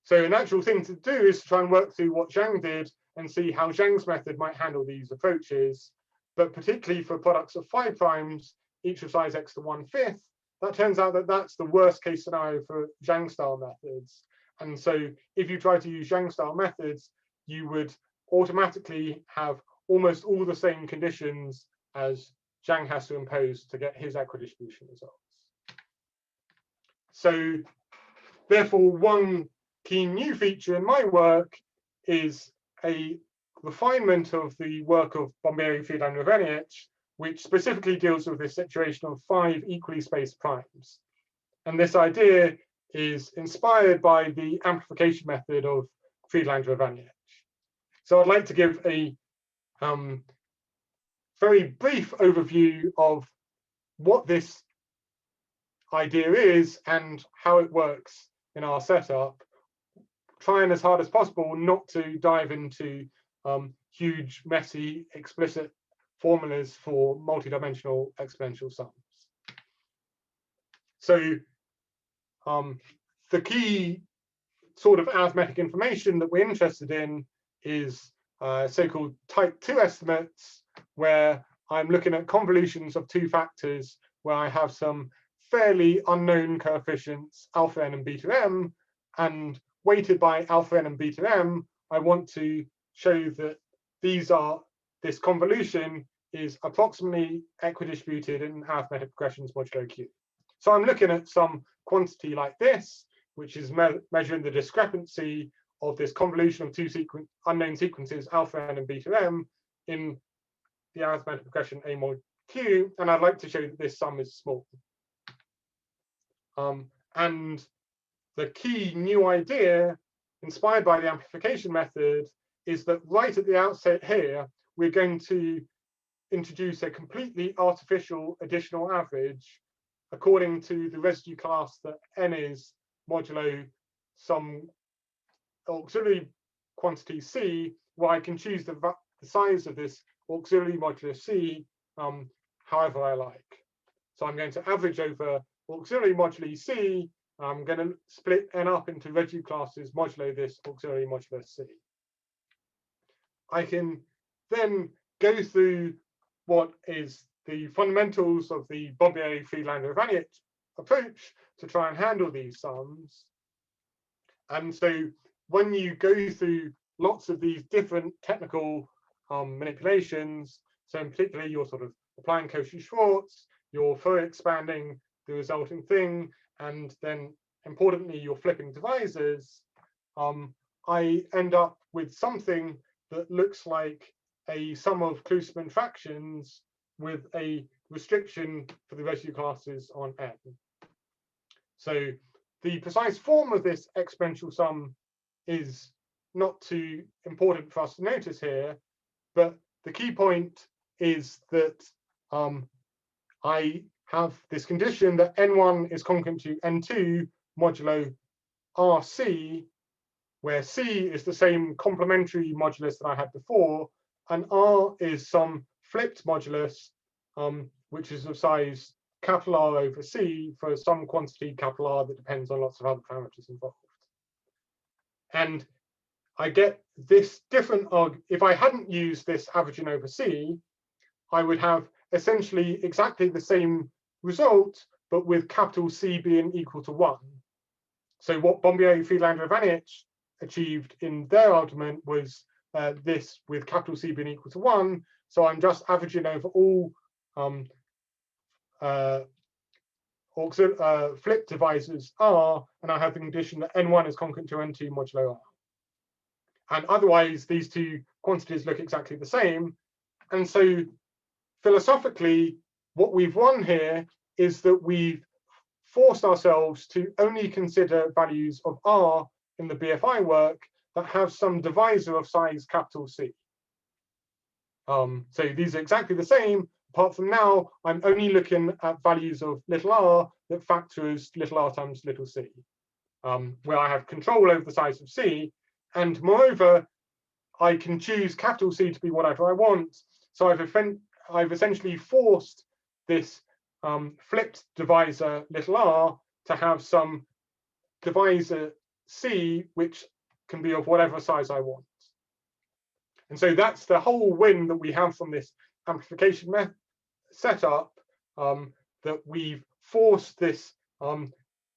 C: So a natural thing to do is to try and work through what Zhang did and see how Zhang's method might handle these approaches. But particularly for products of 5 primes, each of size x to 1/5, that turns out that that's the worst case scenario for Zhang style methods. And so if you try to use Zhang style methods, you would automatically have almost all the same conditions as Zhang has to impose to get his equidistribution results. So therefore, one key new feature in my work is a refinement of the work of Bombieri-Vinogradov, which specifically deals with this situation of 5 equally spaced primes. And this idea is inspired by the amplification method of Friedlander-Vinogradov. So I'd like to give a very brief overview of what this idea is and how it works in our setup, trying as hard as possible not to dive into huge, messy, explicit formulas for multidimensional exponential sums. So the key sort of arithmetic information that we're interested in is so-called type 2 estimates, where I'm looking at convolutions of 2 factors where I have some fairly unknown coefficients alpha n and beta m, and weighted by alpha n and beta m, I want to show that this convolution is approximately equidistributed in arithmetic progressions modulo q. So I'm looking at some quantity like this, which is measuring the discrepancy of this convolution of 2 unknown sequences alpha n and beta m in the arithmetic progression a mod q, and I'd like to show that this sum is small. And the key new idea inspired by the amplification method is that right at the outset here, we're going to introduce a completely artificial additional average according to the residue class that n is modulo some auxiliary quantity c, where I can choose the size of this auxiliary modulo c however I like. So I'm going to average over auxiliary moduli c. I'm going to split n up into residue classes modulo this auxiliary modulo c. I can then go through what is the fundamentals of the Bombieri-Vinogradov approach to try and handle these sums. And so when you go through lots of these different technical manipulations, so in particular you're sort of applying Cauchy-Schwarz, you're Fourier expanding the resulting thing, and then importantly you're flipping divisors, I end up with something that looks like a sum of Klussmann fractions with a restriction for the residue classes on n. So the precise form of this exponential sum is not too important for us to notice here, but the key point is that I have this condition that n1 is congruent to n2 modulo rc, where c is the same complementary modulus that I had before, and r is some flipped modulus, which is of size capital R over c for some quantity capital R that depends on lots of other parameters involved. And I get this different if I hadn't used this averaging over C, I would have essentially exactly the same result, but with capital C being equal to 1. So what Bombieri-Vinogradov achieved in their argument was this with capital C being equal to 1. So I'm just averaging over all flip divisors R, and I have the condition that N1 is concurrent to N2 modulo R. And otherwise, these two quantities look exactly the same. And so philosophically, what we've won here is that we've forced ourselves to only consider values of R in the BFI work that have some divisor of size capital C. So these are exactly the same. Apart from now, I'm only looking at values of little r that factor as little r times little c, where I have control over the size of C. And moreover, I can choose capital C to be whatever I want. So I've essentially forced this flipped divisor little r to have some divisor C, which can be of whatever size I want. And so that's the whole win that we have from this amplification setup, that we've forced this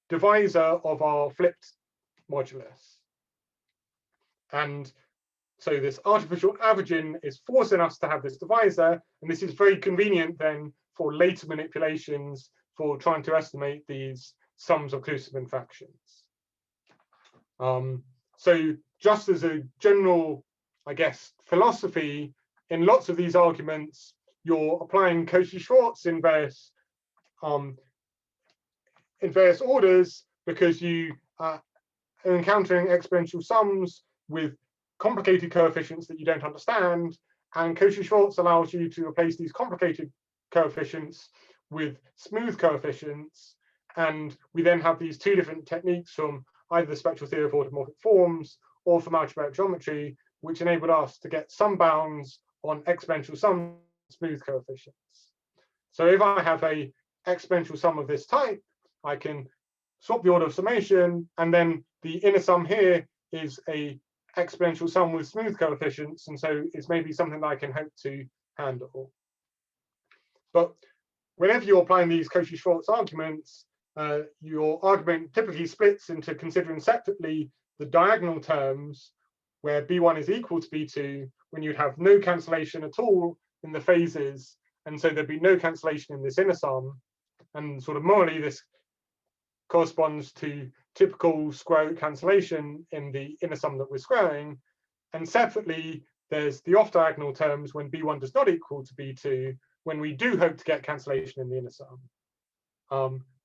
C: divisor of our flipped modulus. And so this artificial averaging is forcing us to have this divisor, and this is very convenient then for later manipulations for trying to estimate these sums of Klusemann fractions. So just as a general, I guess, philosophy, in lots of these arguments, you're applying Cauchy-Schwarz in various orders because you are encountering exponential sums with complicated coefficients that you don't understand, and Cauchy-Schwarz allows you to replace these complicated coefficients with smooth coefficients, and we then have these two different techniques from either the spectral theory of automorphic forms or from algebraic geometry, which enabled us to get some bounds on exponential sum smooth coefficients. So if I have a exponential sum of this type, I can swap the order of summation, and then the inner sum here is a exponential sum with smooth coefficients, and so it's maybe something that I can hope to handle. But whenever you're applying these Cauchy-Schwarz arguments, your argument typically splits into considering separately the diagonal terms, where B1 is equal to B2, when you'd have no cancellation at all in the phases, and so there'd be no cancellation in this inner sum. And sort of morally, this corresponds to typical square root cancellation in the inner sum that we're squaring. And separately, there's the off-diagonal terms when B1 does not equal to B2, when we do hope to get cancellation in the inner sum.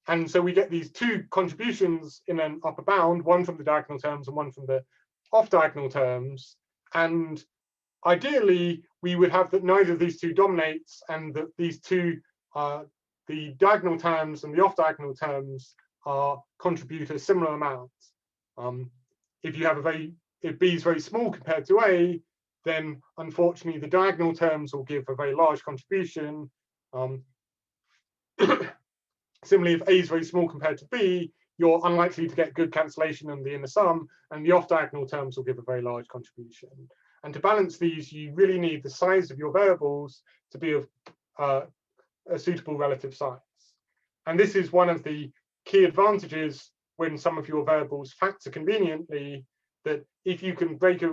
C: And so we get these two contributions in an upper bound, one from the diagonal terms and one from the off-diagonal terms. And ideally, we would have that neither of these two dominates, and that these two, the diagonal terms and the off-diagonal terms, contribute a similar amount. If you have if B is very small compared to A, then unfortunately the diagonal terms will give a very large contribution. Similarly, if A is very small compared to B, you're unlikely to get good cancellation in the inner sum, and the off-diagonal terms will give a very large contribution. And to balance these, you really need the size of your variables to be of a suitable relative size. And this is one of the key advantages when some of your variables factor conveniently, that if you can break a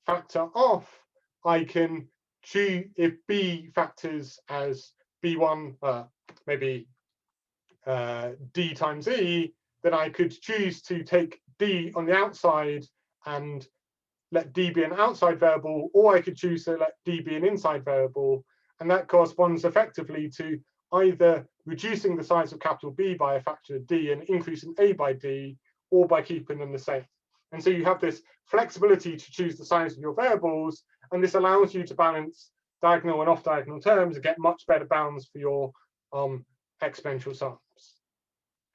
C: factor off, I can choose, if B factors as B1, maybe D times E, then I could choose to take D on the outside and let D be an outside variable, or I could choose to let D be an inside variable. And that corresponds effectively to either reducing the size of capital B by a factor of D and increasing A by D, or by keeping them the same. And so you have this flexibility to choose the size of your variables, and this allows you to balance diagonal and off-diagonal terms and get much better bounds for your exponential sums.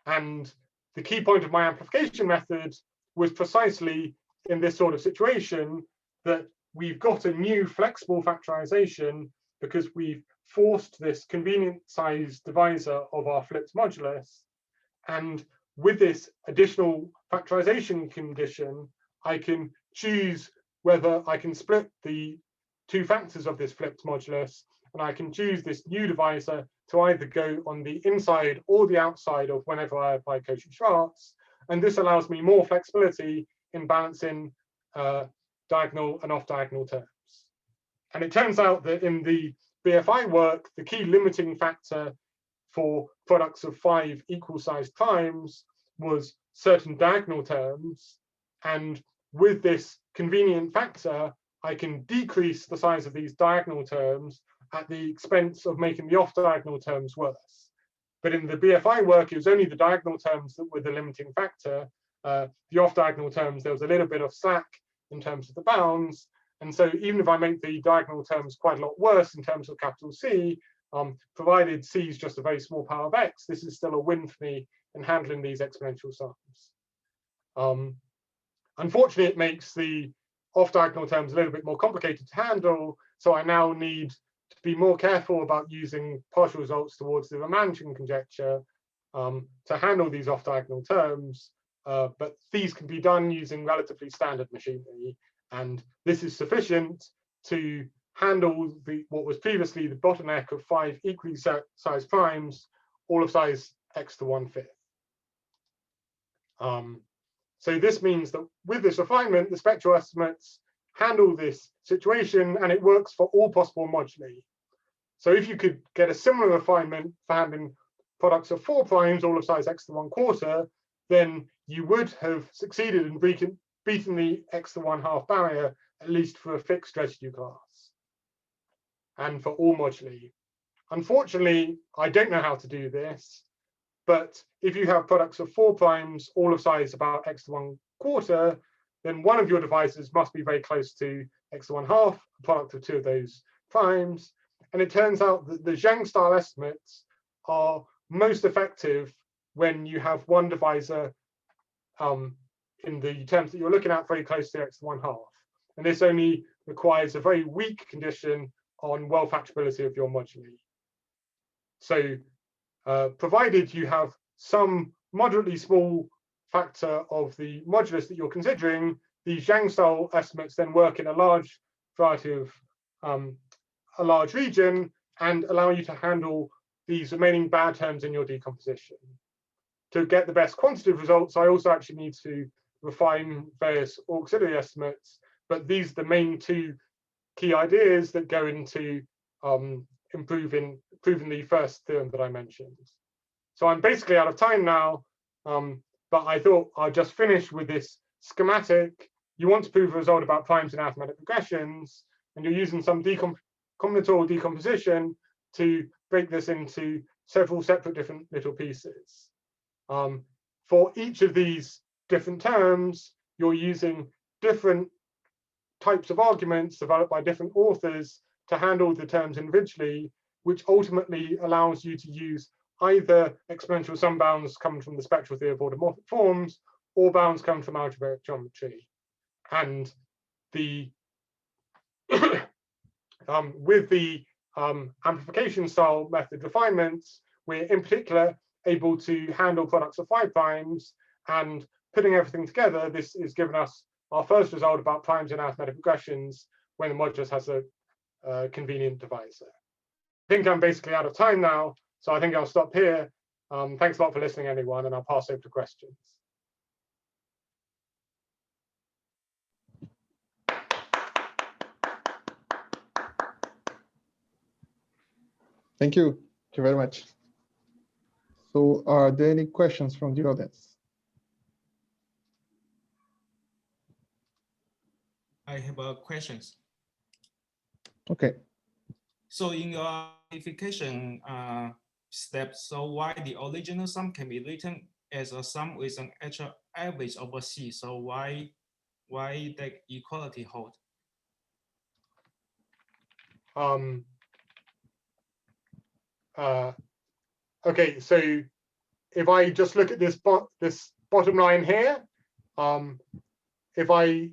C: And the key point of my amplification method was precisely in this sort of situation, that we've got a new flexible factorization because we've forced this convenient size divisor of our flipped modulus. And with this additional factorization condition, I can choose whether I can split the two factors of this flipped modulus, and I can choose this new divisor to either go on the inside or the outside of whenever I apply Cauchy-Schwarz. And this allows me more flexibility in balancing diagonal and off-diagonal terms. And it turns out that in the BFI work, the key limiting factor for products of 5 equal-sized primes was certain diagonal terms. And with this convenient factor, I can decrease the size of these diagonal terms at the expense of making the off-diagonal terms worse. But in the BFI work, it was only the diagonal terms that were the limiting factor. The off-diagonal terms, there was a little bit of slack in terms of the bounds. And so even if I make the diagonal terms quite a lot worse in terms of capital C, provided C is just a very small power of x, this is still a win for me in handling these exponential sums. Unfortunately, it makes the off-diagonal terms a little bit more complicated to handle, so I now need to be more careful about using partial results towards the Riemannian conjecture to handle these off-diagonal terms, but these can be done using relatively standard machinery, and this is sufficient to handle what was previously the bottleneck of 5 equally sized primes, all of size x to 1/5. So this means that with this refinement, the spectral estimates handle this situation, and it works for all possible moduli. So if you could get a similar refinement for handling products of 4 primes, all of size x to 1/4, then you would have succeeded in beating the x to 1/2 barrier, at least for a fixed residue class, and for all moduli. Unfortunately, I don't know how to do this, but if you have products of 4 primes, all of size about x to 1/4, then one of your divisors must be very close to x to 1/2, a product of 2 of those primes. And it turns out that the Zhang style estimates are most effective when you have one divisor in the terms that you're looking at very close to x to 1/2. And this only requires a very weak condition on well-factorability of your moduli. So provided you have some moderately small factor of the modulus that you're considering, the Zhang style estimates then work in a large variety of a large region and allow you to handle these remaining bad terms in your decomposition. To get the best quantitative results, I also actually need to refine various auxiliary estimates, but these are the main 2 key ideas that go into proving the first theorem that I mentioned. So I'm basically out of time now, but I thought I'll just finish with this schematic. You want to prove a result about primes in arithmetic regressions, and you're using some combinatorial decomposition to break this into several separate different little pieces. For each of these different terms, you're using different types of arguments developed by different authors to handle the terms individually, which ultimately allows you to use either exponential sum bounds coming from the spectral theory of automorphic forms or bounds coming from algebraic geometry. And the with the amplification style method refinements, we're in particular able to handle products of 5 primes, and putting everything together, this is giving us our first result about primes in arithmetic regressions when the modulus has a convenient divisor. I think I'm basically out of time now, so I think I'll stop here. Thanks a lot for listening, everyone, and I'll pass over to questions.
A: Thank you. Thank you very much. So are there any questions from the audience?
D: I have questions.
A: Okay.
D: So in your amplification step, so why the original sum can be written as a sum with an actual average over C? So why that equality hold?
C: Okay, so if I just look at this bottom line here, if I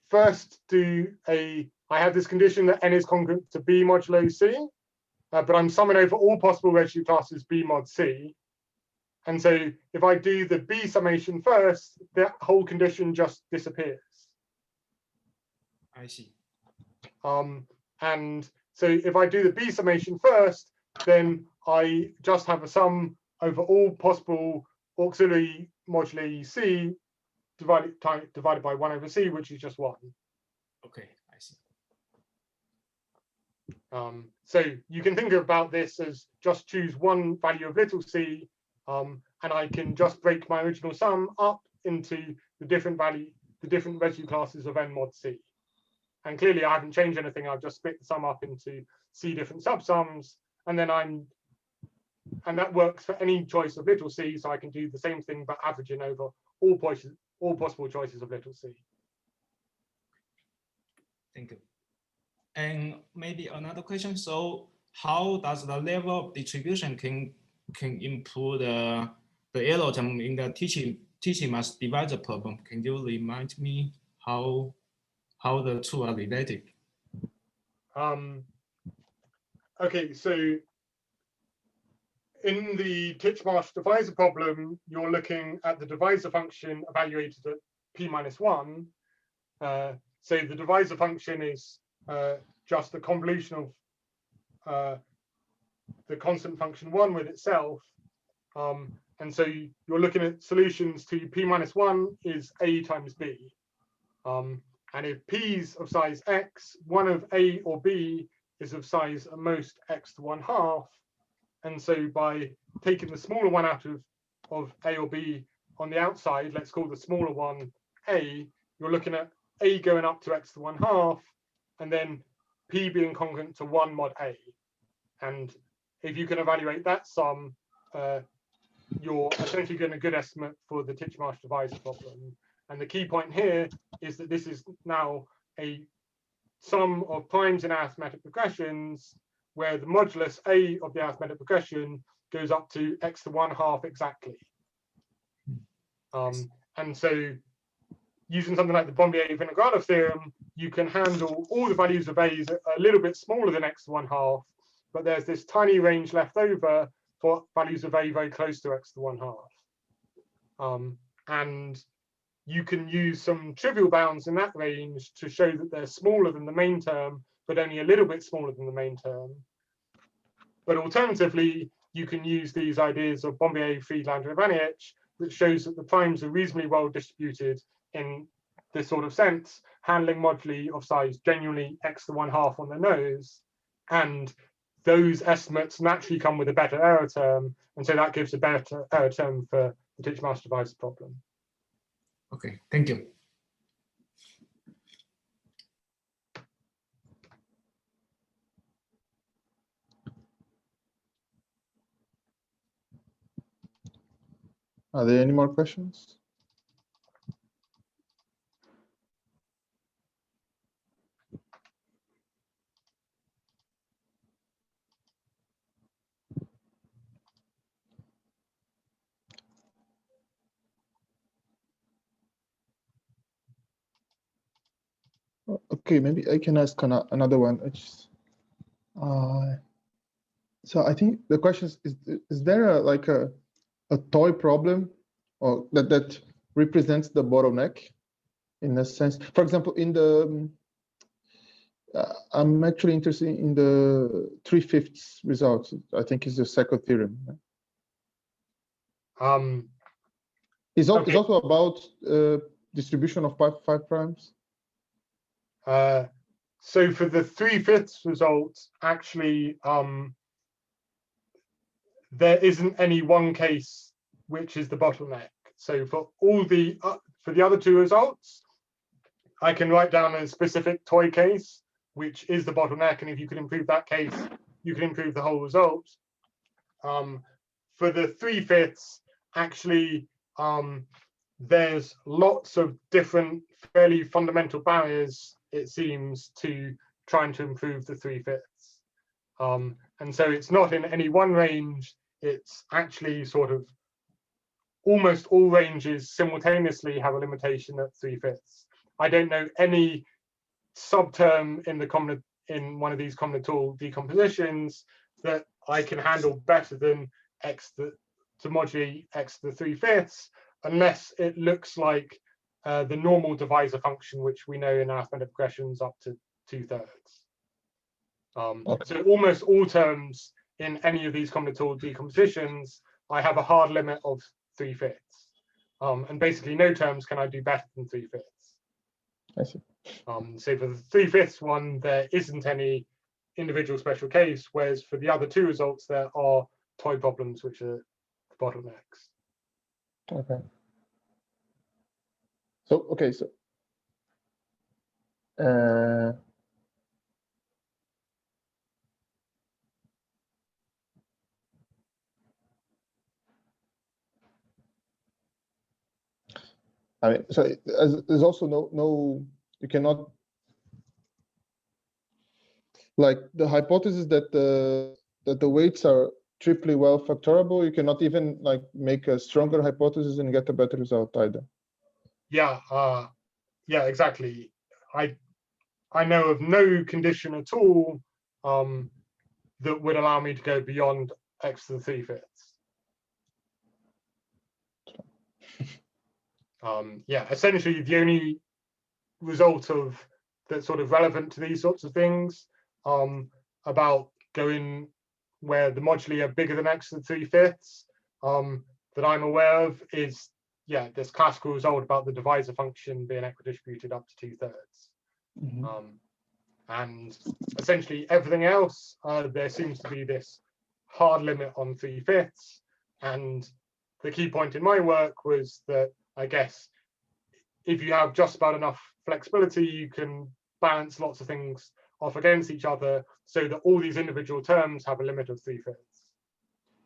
C: first I have this condition that n is congruent to B modulo C, but I'm summing over all possible residue classes B mod C. And so if I do the B summation first, that whole condition just disappears.
D: I see.
C: And so if I do the B summation first, then I just have a sum over all possible auxiliary moduli C divided by 1 over C, which is just 1.
D: Okay, I see.
C: So you can think about this as just choose one value of little c, and I can just break my original sum up into the different residue classes of n mod c. And clearly I haven't changed anything. I've just split the sum up into c different subsums, and then that works for any choice of little c. So I can do the same thing, but averaging over all possible choices of little c.
D: Thank you. And maybe another question. So how does the level of distribution can improve the error term in the Titchmarsh divisor problem? Can you remind me how the two are related?
C: Okay, so in the Titchmarsh divisor problem, you're looking at the divisor function evaluated at p-1. So the divisor function is just the convolution of the constant function 1 with itself. And so you're looking at solutions to p-1 is a times b. And if p is of size x, one of a or b is of size at most x to 1/2. And so by taking the smaller one out of a or b on the outside, let's call the smaller one a, you're looking at a going up to x to 1/2, and then p being congruent to 1 mod a. And if you can evaluate that sum, you're essentially getting a good estimate for the Titchmarsh divisor problem. And the key point here is that this is now a sum of primes in arithmetic progressions, where the modulus a of the arithmetic progression goes up to x to 1/2 exactly. And so using something like the Bombieri-Vinogradov theorem, you can handle all the values of a's a little bit smaller than x to 1/2, but there's this tiny range left over for values of a very close to x to 1/2. And you can use some trivial bounds in that range to show that they're smaller than the main term, but only a little bit smaller than the main term. But alternatively, you can use these ideas of Bombier, Friedlander, and Vanich, that shows that the primes are reasonably well distributed in this sort of sense, handling moduli of size genuinely x to 1/2 on the nose. And those estimates naturally come with a better error term. And so that gives a better error term for the Titchmarsh divisor problem.
D: Okay, thank you.
A: Are there any more questions? Okay, maybe I can ask another one. So I think the question is there a toy problem, or that represents the bottleneck in a sense? For example, in the I'm actually interested in the 3/5 results. I think is the second theorem. It's also about distribution of five primes.
C: So for the 3/5 result, actually, there isn't any one case which is the bottleneck. So for all for the other two results, I can write down a specific toy case, which is the bottleneck. And if you can improve that case, you can improve the whole result. For the 3/5, actually, there's lots of different fairly fundamental barriers, it seems, to trying to improve the 3/5. And so it's not in any one range, it's actually sort of almost all ranges simultaneously have a limitation at 3/5. I don't know any subterm in one of these combinatorial decompositions that I can handle better than x to moduli x to the 3/5, unless it looks like the normal divisor function, which we know in arithmetic regressions up to 2/3. So almost all terms in any of these combinatorial decompositions, I have a hard limit of 3/5. And basically no terms can I do better than 3/5.
A: I see.
C: So for the 3/5 one, there isn't any individual special case, whereas for the other two results, there are toy problems, which are the bottlenecks.
A: Okay. So, okay, so I mean, so there's also no, you cannot, like the hypothesis that the weights are triply well factorable, you cannot even like make a stronger hypothesis and get a better result either.
C: Yeah, yeah, exactly. I know of no condition at all that would allow me to go beyond x to the 3/5. Yeah, essentially the only result of that's sort of relevant to these sorts of things about going where the moduli are bigger than x to the 3/5 that I'm aware of is, yeah, this classical result about the divisor function being equidistributed up to 2/3. And essentially everything else, there seems to be this hard limit on 3/5. And the key point in my work was that, I guess, if you have just about enough flexibility, you can balance lots of things off against each other so that all these individual terms have a limit of 3/5.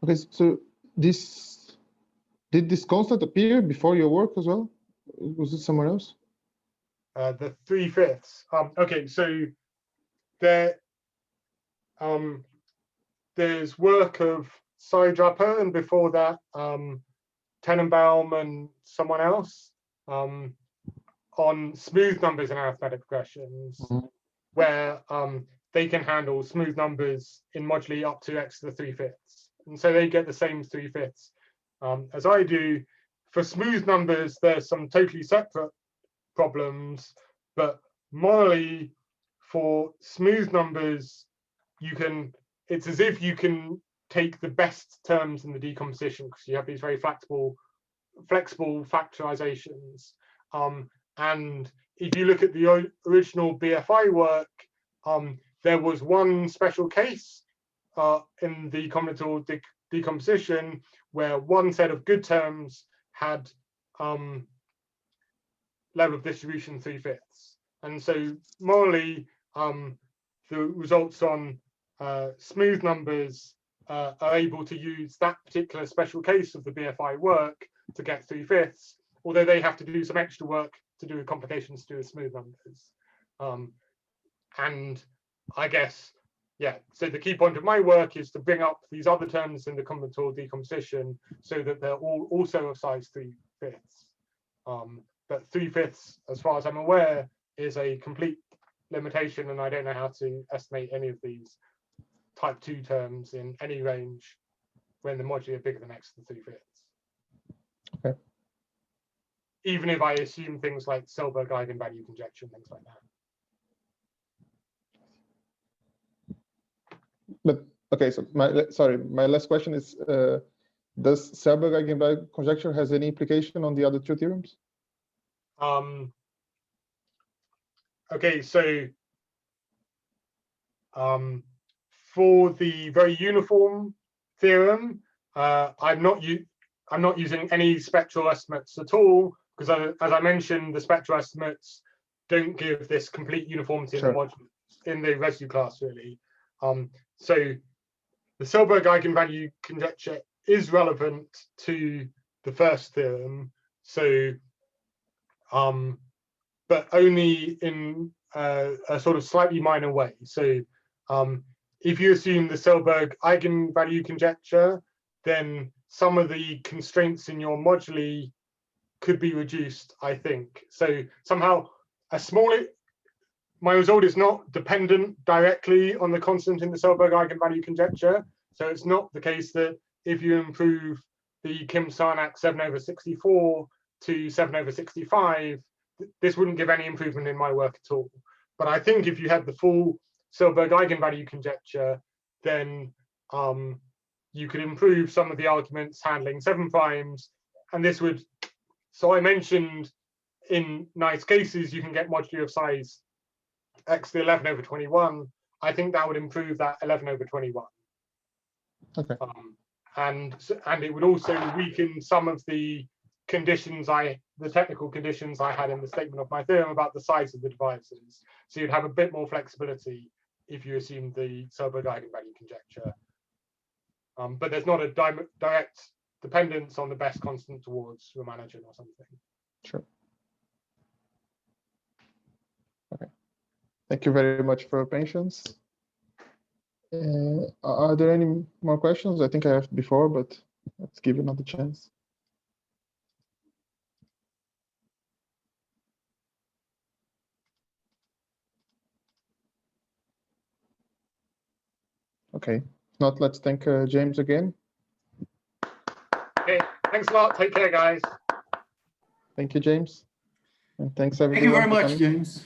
A: Okay, so did this constant appear before your work as well? Was it somewhere else?
C: The 3/5. Okay, so there's work of Seidrapper, and before that Tenenbaum and someone else on smooth numbers in arithmetic regressions, where they can handle smooth numbers in moduli up to x to the 3/5, and so they get the same 3/5 as I do. For smooth numbers, there's some totally separate problems, but morally, for smooth numbers, it's as if you can take the best terms in the decomposition because you have these very flexible factorizations. And if you look at the original BFI work, there was one special case in the combinatorial decomposition where one set of good terms had level of distribution 3/5. And so morally, the results on smooth numbers are able to use that particular special case of the BFI work to get 3/5, although they have to do some extra work to do complications to do with smooth numbers. And I guess, yeah, so the key point of my work is to bring up these other terms in the combinatorial decomposition so that they're all also of size 3/5. But 3/5, as far as I'm aware, is a complete limitation, and I don't know how to estimate any of these type 2 terms in any range when the moduli are bigger than x to the 3/5.
A: Okay.
C: Even if I assume things like Selberg eigenvalue conjecture and things like that.
A: But okay, so my last question is: does Selberg eigenvalue conjecture has any implication on the other two theorems?
C: Okay, so for the very uniform theorem, I'm not using any spectral estimates at all because, as I mentioned, the spectral estimates don't give this complete uniformity in the module, in the residue class, really. So the Selberg eigenvalue conjecture is relevant to the first theorem. So, but only in a sort of slightly minor way. So if you assume the Selberg eigenvalue conjecture, then some of the constraints in your moduli could be reduced, I think. So somehow my result is not dependent directly on the constant in the Selberg eigenvalue conjecture. So it's not the case that if you improve the Kim-Sarnak 7/64 to 7/65, this wouldn't give any improvement in my work at all. But I think if you had the full Silberg eigenvalue conjecture, then you could improve some of the arguments handling 7 primes, and this would. So I mentioned in nice cases you can get moduli of size x to the 11/21. I think that would improve that 11/21.
A: Okay.
C: And it would also weaken some of the conditions the technical conditions I had in the statement of my theorem about the size of the divisors. So you'd have a bit more flexibility if you assume the Silberg eigenvalue conjecture. But there's not a direct dependence on the best constant towards Ramanujan or something.
A: Sure. Okay. Thank you very much for your patience. Are there any more questions? I think I asked before, but let's give another chance. Okay, if not, let's thank James again.
C: Okay, thanks a lot. Take care, guys.
A: Thank you, James. And thanks
E: Thank
A: everyone.
E: you very
A: for
E: much,
A: coming.
E: James.